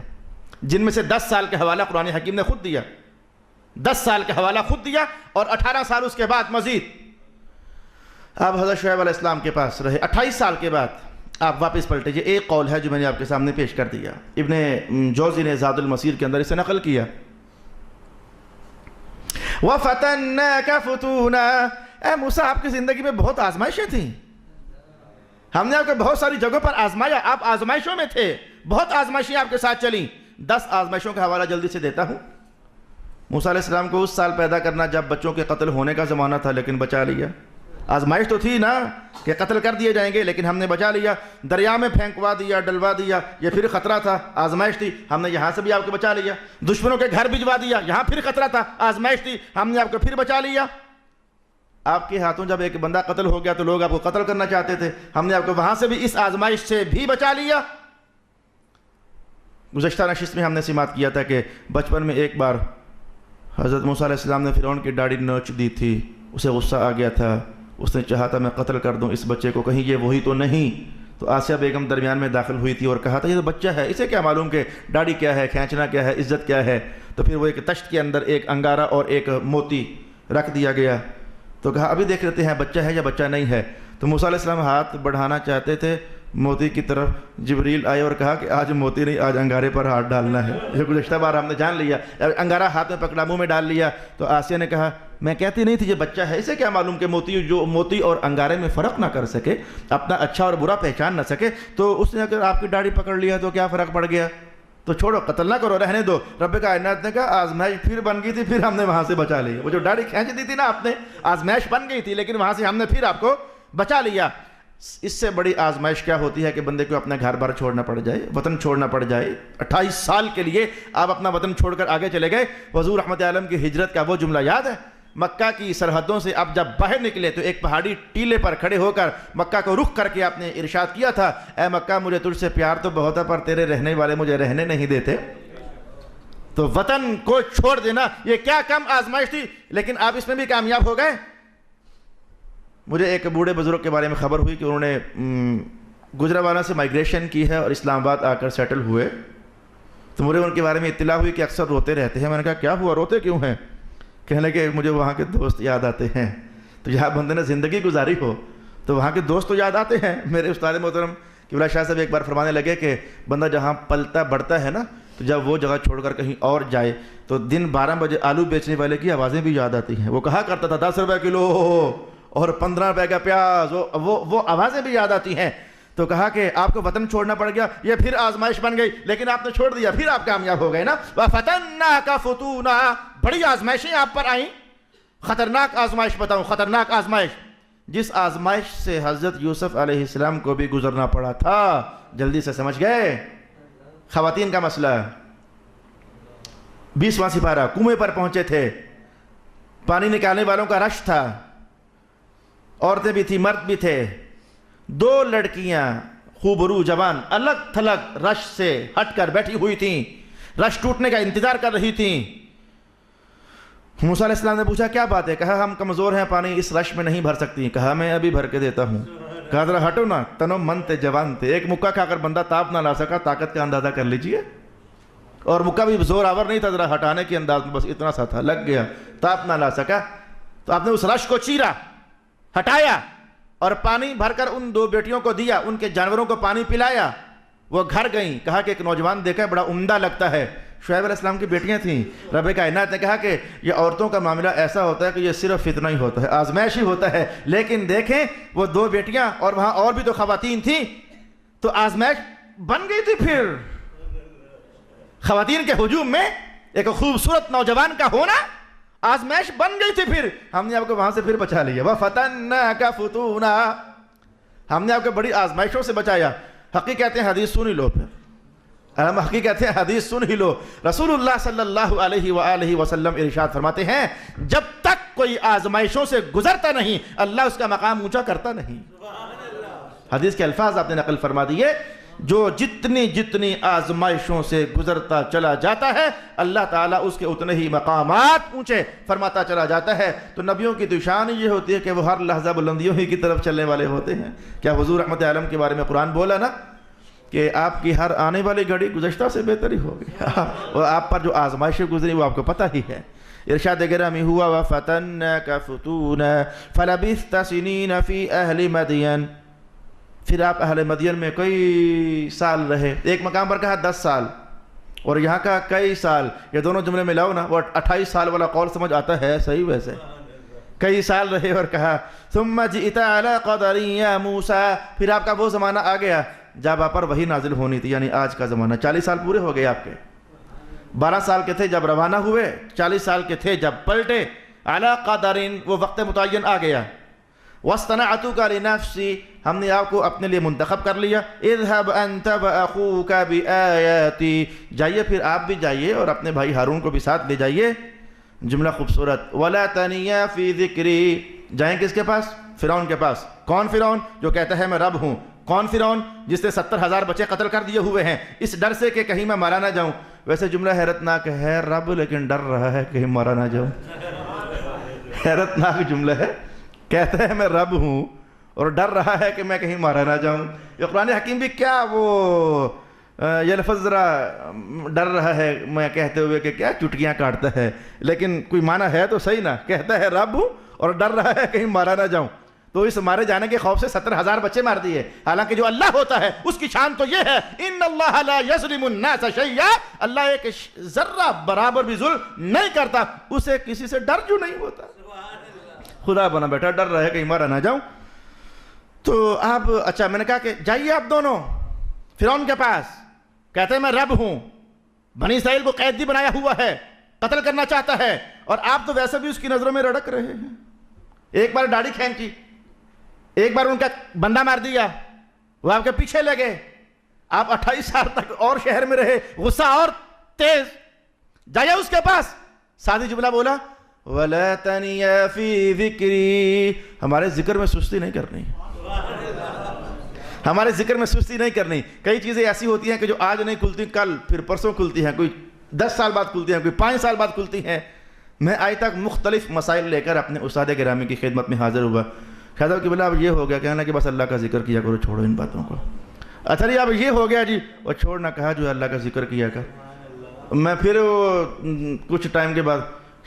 جن میں سے 10 سال کا حوالہ قرآن حکیم نے خود دیا، 10 سال کا حوالہ خود دیا، اور 18 سال اس کے بعد مزید آپ حضرت شعیب علیہ السلام کے پاس رہے۔ 28 سال کے بعد آپ واپس پلٹے۔ یہ ایک قول ہے جو میں نے آپ کے سامنے پیش کر دیا، ابن جوزی نے زاد المسیر کے اندر اسے نقل کیا۔ وَفَتَنَّاكَ فُتُونًا، اے موسیٰ آپ کی زندگی میں بہت آزمائشیں تھیں، ہم نے آپ کو بہت ساری جگہوں پر آزمایا، آپ آزمائشوں میں تھے، بہت آزمائشیں آپ کے ساتھ چلیں۔ 10 آزمائشوں کا حوالہ جلدی سے دیتا ہوں۔ موسیٰ علیہ السلام کو اس سال پیدا کرنا جب بچوں کے قتل ہونے کا زمانہ تھا، لیکن بچا لیا۔ آزمائش تو تھی نا کہ قتل کر دیے جائیں گے، لیکن ہم نے بچا لیا، دریا میں پھینکوا دیا، ڈلوا دیا، یہ پھر خطرہ تھا، آزمائش تھی، ہم نے یہاں سے بھی آپ کو بچا لیا۔ دشمنوں کے گھر بھجوا دیا، یہاں پھر خطرہ تھا، آزمائش تھی، ہم نے آپ کو پھر بچا لیا۔ آپ کے ہاتھوں جب ایک بندہ قتل ہو گیا تو لوگ آپ کو قتل کرنا چاہتے تھے، ہم نے آپ کو وہاں سے بھی اس آزمائش سے بھی بچا لیا۔ گزشتہ نشست میں ہم نے سماعت کیا تھا کہ بچپن میں ایک بار حضرت موسیٰ علیہ السلام نے فرعون کی داڑھی نوچ دی تھی، اسے غصہ آ گیا تھا، اس نے چاہا تھا میں قتل کر دوں اس بچے کو، کہیں یہ وہی تو نہیں۔ تو آسیہ بیگم درمیان میں داخل ہوئی تھی اور کہا تھا یہ تو بچہ ہے، اسے کیا معلوم کہ داڑھی کیا ہے، کھینچنا کیا ہے، عزت کیا ہے۔ تو پھر وہ ایک تشت کے اندر ایک انگارہ اور ایک موتی رکھ دیا گیا، تو کہا ابھی دیکھ لیتے ہیں بچہ ہے یا بچہ نہیں ہے۔ تو موسیٰ علیہ السلام ہاتھ بڑھانا چاہتے تھے موتی کی طرف، جبریل آئے اور کہا کہ آج موتی نہیں، آج انگارے پر ہاتھ ڈالنا ہے۔ یہ گزشتہ بار ہم نے جان لیا، انگارہ ہاتھ میں پکڑا، منہ میں ڈال لیا۔ تو آسیہ نے کہا میں کہتی نہیں تھی یہ بچہ ہے، اسے کیا معلوم کہ موتی اور انگارے میں فرق نہ کر سکے، اپنا اچھا اور برا پہچان نہ سکے، تو اس نے اگر آپ کی داڑھی پکڑ لیا تو کیا فرق پڑ گیا، تو چھوڑو، قتل نہ کرو، رہنے دو۔ رب کائنات نے کہا آزمائش پھر بن گئی تھی، پھر ہم نے وہاں سے بچا لیا۔ وہ جو داڑھی کھینچ دی تھی نا آپ نے، آزمائش بن گئی تھی، لیکن وہاں سے ہم نے پھر آپ کو بچا لیا۔ اس سے بڑی آزمائش کیا ہوتی ہے کہ بندے کو اپنا گھر بار چھوڑنا پڑ جائے، وطن چھوڑنا پڑ جائے۔ 28 سال کے لیے آپ اپنا وطن چھوڑ کر آگے چلے گئے۔ حضور رحمت عالم کی ہجرت کا وہ جملہ یاد ہے؟ مکہ کی سرحدوں سے اب جب باہر نکلے تو ایک پہاڑی ٹیلے پر کھڑے ہو کر مکہ کو رخ کر کے آپ نے ارشاد کیا تھا، اے مکہ مجھے تجھ سے پیار تو بہت ہے، پر تیرے رہنے والے مجھے رہنے نہیں دیتے۔ تو وطن کو چھوڑ دینا یہ کیا کم آزمائش تھی، لیکن آپ اس میں بھی کامیاب ہو گئے۔ مجھے ایک بوڑھے بزرگ کے بارے میں خبر ہوئی کہ انہوں نے گجرانوالہ سے مائیگریشن کی ہے اور اسلام آباد آ کر سیٹل ہوئے، تو مجھے ان کے بارے میں اطلاع ہوئی کہ اکثر روتے رہتے ہیں۔ میں نے کہا کیا ہوا، روتے کیوں ہیں؟ کہنے لگے مجھے وہاں کے دوست یاد آتے ہیں۔ تو جہاں بندے نے زندگی گزاری ہو تو وہاں کے دوست تو یاد آتے ہیں۔ میرے استاد محترم قبلہ شاہ صاحب ایک بار فرمانے لگے کہ بندہ جہاں پلتا بڑھتا ہے نا، تو جب وہ جگہ چھوڑ کر کہیں اور جائے تو دن 12 بجے آلو بیچنے والے کی آوازیں بھی یاد آتی ہیں۔ وہ کہا کرتا تھا 10 روپے کلو اور 15 روپے کا پیاز، وہ آوازیں بھی یاد آتی ہیں. تو کہا کہ آپ کو وطن چھوڑنا پڑ گیا، یہ پھر آزمائش بن گئی، لیکن آپ نے چھوڑ دیا، پھر آپ کامیاب ہو گئے نا. وَفَتَنَّاكَ فُتُونًا، بڑی آزمائشیں آپ پر آئیں. خطرناک آزمائش بتاؤں، خطرناک آزمائش، جس آزمائش سے حضرت یوسف علیہ السلام کو بھی گزرنا پڑا تھا. جلدی سے سمجھ گئے؟ خواتین کا مسئلہ. 20واں سپارہ. کنویں پر پہنچے تھے، پانی نکالنے والوں کا رش تھا، عورتیں بھی تھی، مرد بھی تھے. 2 لڑکیاں خوبرو جوان الگ تھلگ رش سے ہٹ کر بیٹھی ہوئی تھیں، رش ٹوٹنے کا انتظار کر رہی تھیں. موسیٰ علیہ السلام نے پوچھا کیا بات ہے؟ کہا ہم کمزور ہیں، پانی اس رش میں نہیں بھر سکتی. کہا میں ابھی بھر کے دیتا ہوں. کہا ذرا ہٹو نا، تنو من تھے، جوان تھے. ایک مکہ کھا کر بندہ تاپ نہ لا سکا، طاقت کا اندازہ کر لیجئے. اور مکہ بھی زور آور نہیں تھا، ذرا ہٹانے کے انداز میں بس اتنا سا تھا، لگ گیا، تاپ نہ لا سکا. تو آپ نے اس رش کو چیرا، ہٹایا، اور پانی بھر کر ان 2 بیٹیوں کو دیا، ان کے جانوروں کو پانی پلایا. وہ گھر گئیں. کہا کہ ایک نوجوان دیکھا بڑا عمدہ لگتا ہے. شعیب علیہ السلام کی بیٹیاں تھیں. رب کائنات نے کہا کہ یہ عورتوں کا معاملہ ایسا ہوتا ہے کہ یہ صرف فتنہ ہی ہوتا ہے، آزمائش ہی ہوتا ہے. لیکن دیکھیں وہ 2 بیٹیاں، اور وہاں اور بھی تو خواتین تھیں، تو آزمائش بن گئی تھی. پھر خواتین کے ہجوم میں ایک خوبصورت نوجوان کا ہونا آزمائش بن گئی تھی. پھر ہم نے آپ کو وہاں سے پھر بچا لیا. وَفَتَنَّاكَ فُتُونًا، ہم نے آپ کو بڑی آزمائشوں سے بچایا. حقیقت کہتے ہیں حدیث سن ہی لو. پھر حقیقت کہتے ہیں حدیث سن ہی لو. رسول اللہ صلی اللہ علیہ وآلہ وسلم ارشاد فرماتے ہیں جب تک کوئی آزمائشوں سے گزرتا نہیں اللہ اس کا مقام اونچا کرتا نہیں. حدیث کے الفاظ آپ نے نقل فرما دیے. جو جتنی آزمائشوں سے گزرتا چلا جاتا ہے اللہ تعالیٰ اس کے اتنے ہی مقامات اونچے فرماتا چلا جاتا ہے. تو نبیوں کی شان یہ ہوتی ہے کہ وہ ہر لحظہ بلندیوں ہی کی طرف چلنے والے ہوتے ہیں. کیا حضور رحمت عالم کے بارے میں قرآن بولا نا کہ آپ کی ہر آنے والی گھڑی گزشتہ سے بہتر ہی ہوگی. اور آپ پر جو آزمائشیں گزری وہ آپ کو پتہ ہی ہے. ارشاد گرامی ہوا وَفَتَنَّاكَ فُتُونًا فَلَبِثْتَ سِنِينَ فِي أَهْلِ مَدْيَنَ، پھر آپ اہل مدین میں کئی سال رہے. ایک مقام پر کہا 10 سال، اور یہاں کا کئی سال. یہ دونوں جملے ملاؤ نا، وہ 28 سال والا قول سمجھ آتا ہے صحیح. ویسے کئی سال رہے. اور کہا ثُمَّ جِئْتَ عَلَىٰ قَدَرٍ يَا مُوسَىٰ، پھر آپ کا وہ زمانہ آ گیا جب آپ پر وحی نازل ہونی تھی، یعنی آج کا زمانہ. 40 سال پورے ہو گئے آپ کے. 12 سال کے تھے جب روانہ ہوئے، 40 سال کے تھے جب پلٹے. عَلَىٰ قَدَرٍ، وہ وقت متعین آ گیا. وَاصْطَنَعْتُكَ لِنَفْسِي، ہم نے آپ کو اپنے لیے منتخب کر لیا. اذهب انت واخوك بآیاتی، جائیے پھر آپ بھی جائیے اور اپنے بھائی ہارون کو بھی ساتھ لے جائیے. جملہ خوبصورت. وَلَا تَنِيَا فِي ذِكْرِي، جائیں کس کے پاس؟ فرعون کے پاس. کون فرعون؟ جو کہتا ہے میں رب ہوں. کون فرعون؟ جس نے 70,000 بچے قتل کر دیے ہوئے ہیں اس ڈر سے کہ کہیں میں مارا نہ جاؤں. ویسے جملہ حیرت ناک ہے رب، لیکن ڈر رہا ہے کہیں مارا نہ جاؤں. حیرت ناک جملہ ہے. کہتا ہے میں رب ہوں اور ڈر رہا ہے کہ میں کہیں مارا نہ جاؤں. یہ قرآن حکیم بھی کیا وہ یہ لفظ ذرا ڈر رہا ہے میں کہتے ہوئے کہ کیا چٹکیاں کاٹتا ہے، لیکن کوئی معنی ہے تو صحیح نا. کہتا ہے رب ہوں اور ڈر رہا ہے کہیں مارا نہ جاؤں. تو اس مارے جانے کے خوف سے 70,000 بچے مار دیے. حالانکہ جو اللہ ہوتا ہے اس کی شان تو یہ ہے ان اللہ لا یظلم الناس شیئا، اللہ ایک ذرہ برابر بھی ظلم نہیں کرتا. اسے کسی سے ڈر جو نہیں ہوتا. خدا بنا بیٹھا ڈر رہا ہے کہیں مارا نہ جاؤں. تو آپ اچھا میں نے کہا کہ جائیے آپ دونوں فرعون کے پاس. کہتے ہیں میں رب ہوں، بنی اسرائیل کو قیدی بنایا ہوا ہے، قتل کرنا چاہتا ہے، اور آپ تو ویسے بھی اس کی نظروں میں رڑک رہے ہیں. ایک بار داڑھی کھینچی، ایک بار ان کا بندہ مار دیا، وہ آپ کے پیچھے لگے. آپ 28 سال تک اور شہر میں رہے، غصہ اور تیز. جائیے اس کے پاس. سادی جملہ بولا وَلَا تَنِيَا فِي ذِكْرِي، ہمارے ذکر میں سستی نہیں کرنی. ہمارے ذکر میں سستی نہیں کرنی. کئی چیزیں ایسی ہوتی ہیں کہ جو آج نہیں کھلتی کل پھر پرسوں کھلتی ہیں، کوئی 10 سال بعد کھلتی ہیں، کوئی 5 سال بعد کھلتی ہیں. میں آج تک مختلف مسائل لے کر اپنے استاد گرامی کی خدمت میں حاضر ہوا. خیضہ کہ بلا اب یہ ہو گیا کہنا کہ بس اللہ کا ذکر کیا کرو، چھوڑو ان باتوں کو. اچھا جی اب یہ ہو گیا جی، اور چھوڑنا کہا جو اللہ کا ذکر کیا کر. میں پھر کچھ ٹائم کے بعد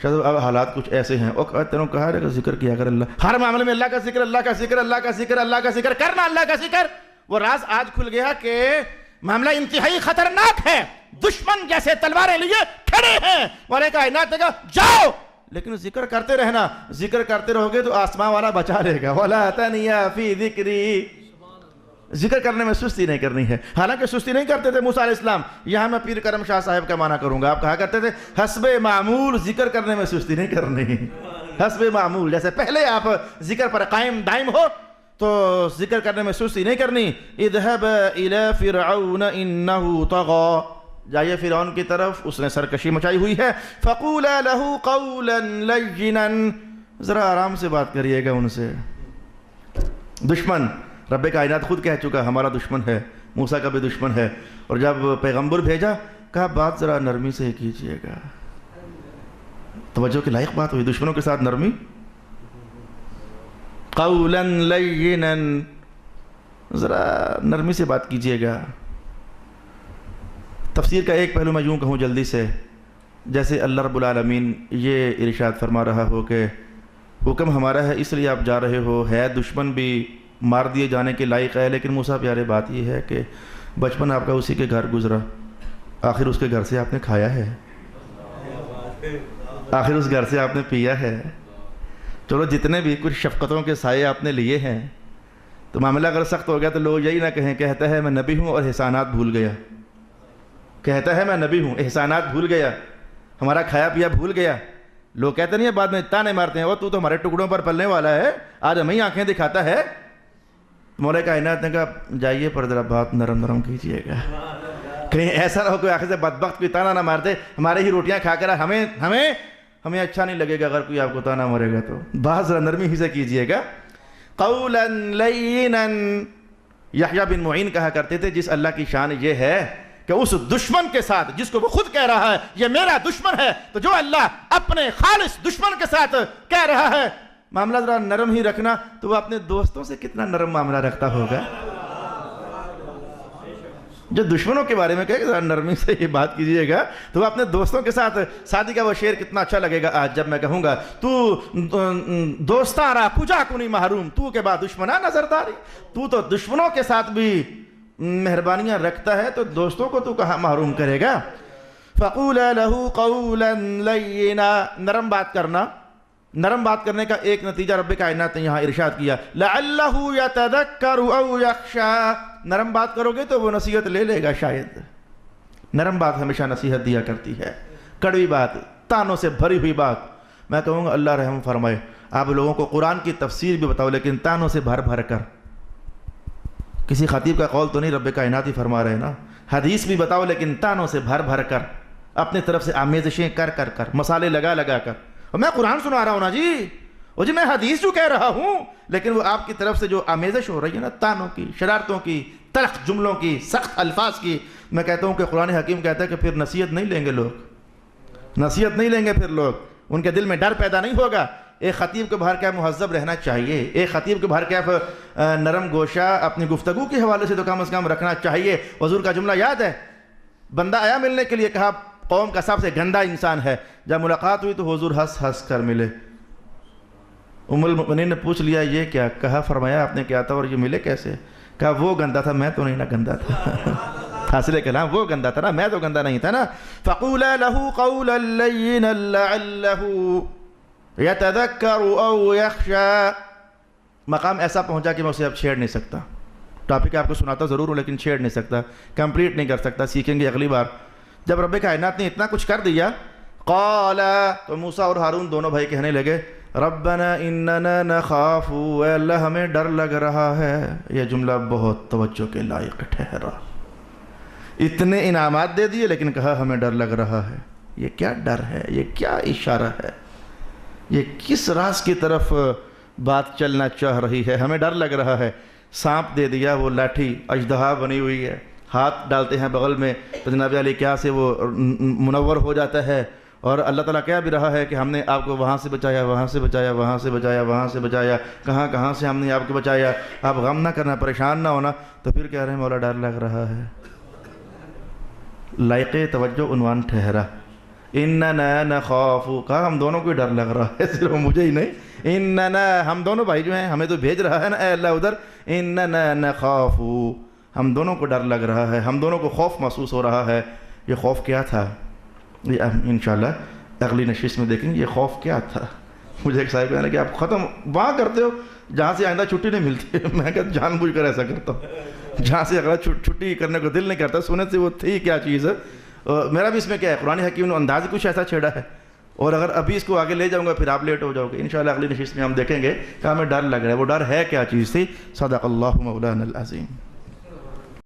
اب حالات کچھ ایسے ہیں، اور تینوں کہا رہے کہ ذکر کیا کر اللہ، ہر معاملے میں اللہ کا ذکر، اللہ کا ذکر، اللہ کا ذکر، اللہ کا ذکر کرنا، اللہ کا ذکر. وہ راز آج کھل گیا کہ معاملہ انتہائی خطرناک ہے. دشمن جیسے تلواریں لیے کھڑے ہیں. والے کائنات نے کہا جاؤ لیکن ذکر کرتے رہنا. ذکر کرتے رہو گے تو آسمان والا بچا لے گا. وَلَا تَنِيَا فِي ذِكْرِي. ذکر کرنے میں سستی نہیں کرنی ہے. حالانکہ سستی نہیں کرتے تھے موسیٰ علیہ السلام. یہاں میں پیر کرم شاہ صاحب کا معنی کروں گا. آپ کہا کرتے تھے حسب معمول ذکر کرنے میں سستی نہیں کرنی. حسب معمول, جیسے پہلے آپ ذکر پر قائم دائم ہو تو ذکر کرنے میں سستی نہیں کرنی. اذهب الى فرعون انه طغى. جائیے فرعون کی طرف, اس نے سرکشی مچائی ہوئی ہے. فقولا له قولا لینا. ذرا آرام سے بات کریے گا ان سے. دشمن رب کائنات خود کہہ چکا ہمارا دشمن ہے, موسیٰ کا بھی دشمن ہے, اور جب پیغمبر بھیجا کہا بات ذرا نرمی سے کیجئے گا. توجہ کے لائق بات ہوئی, دشمنوں کے ساتھ نرمی. قولا لینا, ذرا نرمی سے بات کیجئے گا. تفسیر کا ایک پہلو میں یوں کہوں جلدی سے, جیسے اللہ رب العالمین یہ ارشاد فرما رہا ہو کہ حکم ہمارا ہے اس لیے آپ جا رہے ہو, ہے دشمن بھی مار دیے جانے کے لائق ہے, لیکن موسیٰ پیارے بات یہ ہے کہ بچپن آپ کا اسی کے گھر گزرا, آخر اس کے گھر سے آپ نے کھایا ہے, آخر اس گھر سے آپ نے پیا ہے. چلو جتنے بھی کچھ شفقتوں کے سائے آپ نے لیے ہیں, تو معاملہ اگر سخت ہو گیا تو لوگ یہی نہ کہیں کہتا ہے میں نبی ہوں اور احسانات بھول گیا. کہتا ہے میں نبی ہوں, احسانات بھول گیا, ہمارا کھایا پیا بھول گیا. لوگ کہتے نہیں ہیں بعد میں تانے مارتے ہیں, وہ تو ہمارے ٹکڑوں پر پلنے والا ہے, آج ہمیں آنکھیں دکھاتا ہے. مولا کائنات نے کہا جائیے پر ذرا بات نرم نرم کیجئے گا, کہیں ایسا نہ ہو کوئی آخر سے بدبخت کوئی تانا نہ مار دے, ہمارے ہی روٹیاں کھا کر ہمیں اچھا نہیں لگے گا اگر کوئی آپ کو تانا مارے گا. تو بات ذرا نرمی ہی سے کیجئے گا. قولا لینا. یحییٰ بن معین کہا کرتے تھے جس اللہ کی شان یہ ہے کہ اس دشمن کے ساتھ جس کو وہ خود کہہ رہا ہے یہ میرا دشمن ہے, تو جو اللہ اپنے خالص دشمن کے ساتھ کہہ رہا ہے معاملہ ذرا نرم ہی رکھنا, تو وہ اپنے دوستوں سے کتنا نرم معاملہ رکھتا ہوگا. جو دشمنوں کے بارے میں کہے کہ ذرا نرمی سے یہ بات کیجئے گا, تو وہ اپنے دوستوں کے ساتھ شادی کا وہ شعر کتنا اچھا لگے گا آج جب میں کہوں گا تو دوستارا کجا کنی محروم, تو کے بعد دشمنہ نظرداری. تو دشمنوں کے ساتھ بھی مہربانیاں رکھتا ہے تو دوستوں کو تو کہاں محروم کرے گا. فَقُولَ لَهُ قَوْلًا لَيِّنًا. نرم بات کرنا. نرم بات کرنے کا ایک نتیجہ رب کائنات نے یہاں ارشاد کیا لَعَلَّهُ يَتَذَكَّرُ أَوْ يَخْشَىٰ. نرم بات کرو گے تو وہ نصیحت لے لے گا شاید. نرم بات ہمیشہ نصیحت دیا کرتی ہے. کڑوی بات, تانوں سے بھری ہوئی بات, میں کہوں گا اللہ رحم فرمائے, آپ لوگوں کو قرآن کی تفسیر بھی بتاؤ لیکن تانوں سے بھر بھر کر. کسی خطیب کا قول تو نہیں, رب کائنات ہی فرما رہے ہیں نا. حدیث بھی بتاؤ لیکن تانوں سے بھر بھر کر, اپنے طرف سے آمیزشیں کر کر کر, مسالے لگا لگا کر. اور میں قرآن سنا رہا ہوں نا جی, اور جی میں حدیث جو کہہ رہا ہوں, لیکن وہ آپ کی طرف سے جو آمیزش ہو رہی ہے نا, تانوں کی, شرارتوں کی, تلخ جملوں کی, سخت الفاظ کی, میں کہتا ہوں کہ قرآن حکیم کہتا ہے کہ پھر نصیحت نہیں لیں گے لوگ, نصیحت نہیں لیں گے پھر لوگ, ان کے دل میں ڈر پیدا نہیں ہوگا. ایک خطیب کے باہر کیا مہذب رہنا چاہیے, ایک خطیب کے باہر کیا نرم گوشہ اپنی گفتگو کے حوالے سے تو کم از کم رکھنا چاہیے. حضور کا جملہ یاد ہے, بندہ آیا ملنے کے لیے, کہا قوم کا سب سے گندا انسان ہے. جب ملاقات ہوئی تو حضور ہنس ہنس کر ملے. ام المؤمنین نے پوچھ لیا یہ کیا, کہا فرمایا آپ نے کیا تھا اور یہ ملے کیسے؟ کہا وہ گندا تھا, میں تو نہیں نا گندا تھا. حاصل کلام وہ گندا تھا نا, میں تو گندا نہیں تھا نا. فَقُولَا لَهُ قَوْلًا لَيِّنًا لَعَلَّهُ يَتَذَكَّرُ أَوْ يَخْشَىٰ. مقام ایسا پہنچا کہ میں اسے اب چھیڑ نہیں سکتا. ٹاپک آپ کو سناتا ضرور ہوں لیکن چھیڑ نہیں سکتا, کمپلیٹ نہیں کر سکتا, سیکھیں گے اگلی بار. جب رب کائنات نے اتنا کچھ کر دیا, قال, تو موسیٰ اور ہارون دونوں بھائی کہنے لگے ربنا اننا نخاف, اے اللہ ہمیں ڈر لگ رہا ہے. یہ جملہ بہت توجہ کے لائق ٹھہرا. اتنے انعامات دے دیے لیکن کہا ہمیں ڈر لگ رہا ہے. یہ کیا ڈر ہے, یہ کیا اشارہ ہے, یہ کس راز کی طرف بات چلنا چاہ رہی ہے؟ ہمیں ڈر لگ رہا ہے. سانپ دے دیا, وہ لاٹھی اژدہا بنی ہوئی ہے, ہاتھ ڈالتے ہیں بغل میں تو جناب علی کیا سے وہ منور ہو جاتا ہے. اور اللہ تعالیٰ کہہ بھی رہا ہے کہ ہم نے آپ کو وہاں سے بچایا, وہاں سے بچایا, وہاں سے بچایا, وہاں سے بچایا, کہاں کہاں سے ہم نے آپ کو بچایا, آپ غم نہ کرنا, پریشان نہ ہونا. تو پھر کہہ رہے ہیں مولا ڈر لگ رہا ہے. لائق توجہ عنوان ٹھہرا. اننا نخاف, کہا ہم دونوں کو ڈر لگ رہا ہے, صرف مجھے ہی نہیں. اننا, ہم دونوں بھائی جو ہیں, ہمیں تو بھیج رہا ہے نا اے اللہ ادھر. اننا نخاف, ہم دونوں کو ڈر لگ رہا ہے, ہم دونوں کو خوف محسوس ہو رہا ہے. یہ خوف کیا تھا یہ انشاءاللہ اگلی نشست میں دیکھیں گے یہ خوف کیا تھا. مجھے ایک صاحب کہنے کہ آپ ختم وہاں کرتے ہو جہاں سے آئندہ چھٹی نہیں ملتی. میں کہا جان بوجھ کر ایسا کرتا ہوں جہاں سے اگلا چھٹی کرنے کو دل نہیں کرتا. سننے سے وہ تھی کیا چیز ہے. میرا بھی اس میں کیا ہے, قرآن حکیم نے انداز کچھ ایسا چھیڑا ہے, اور اگر ابھی اس کو آگے لے جاؤں گا پھر آپ لیٹ ہو جاؤ گے. انشاءاللہ اگلی نشست میں ہم دیکھیں گے کہ ہمیں ڈر لگ رہا ہے, وہ ڈر ہے کیا چیز تھی. صدق اللہ مولانا العظیم.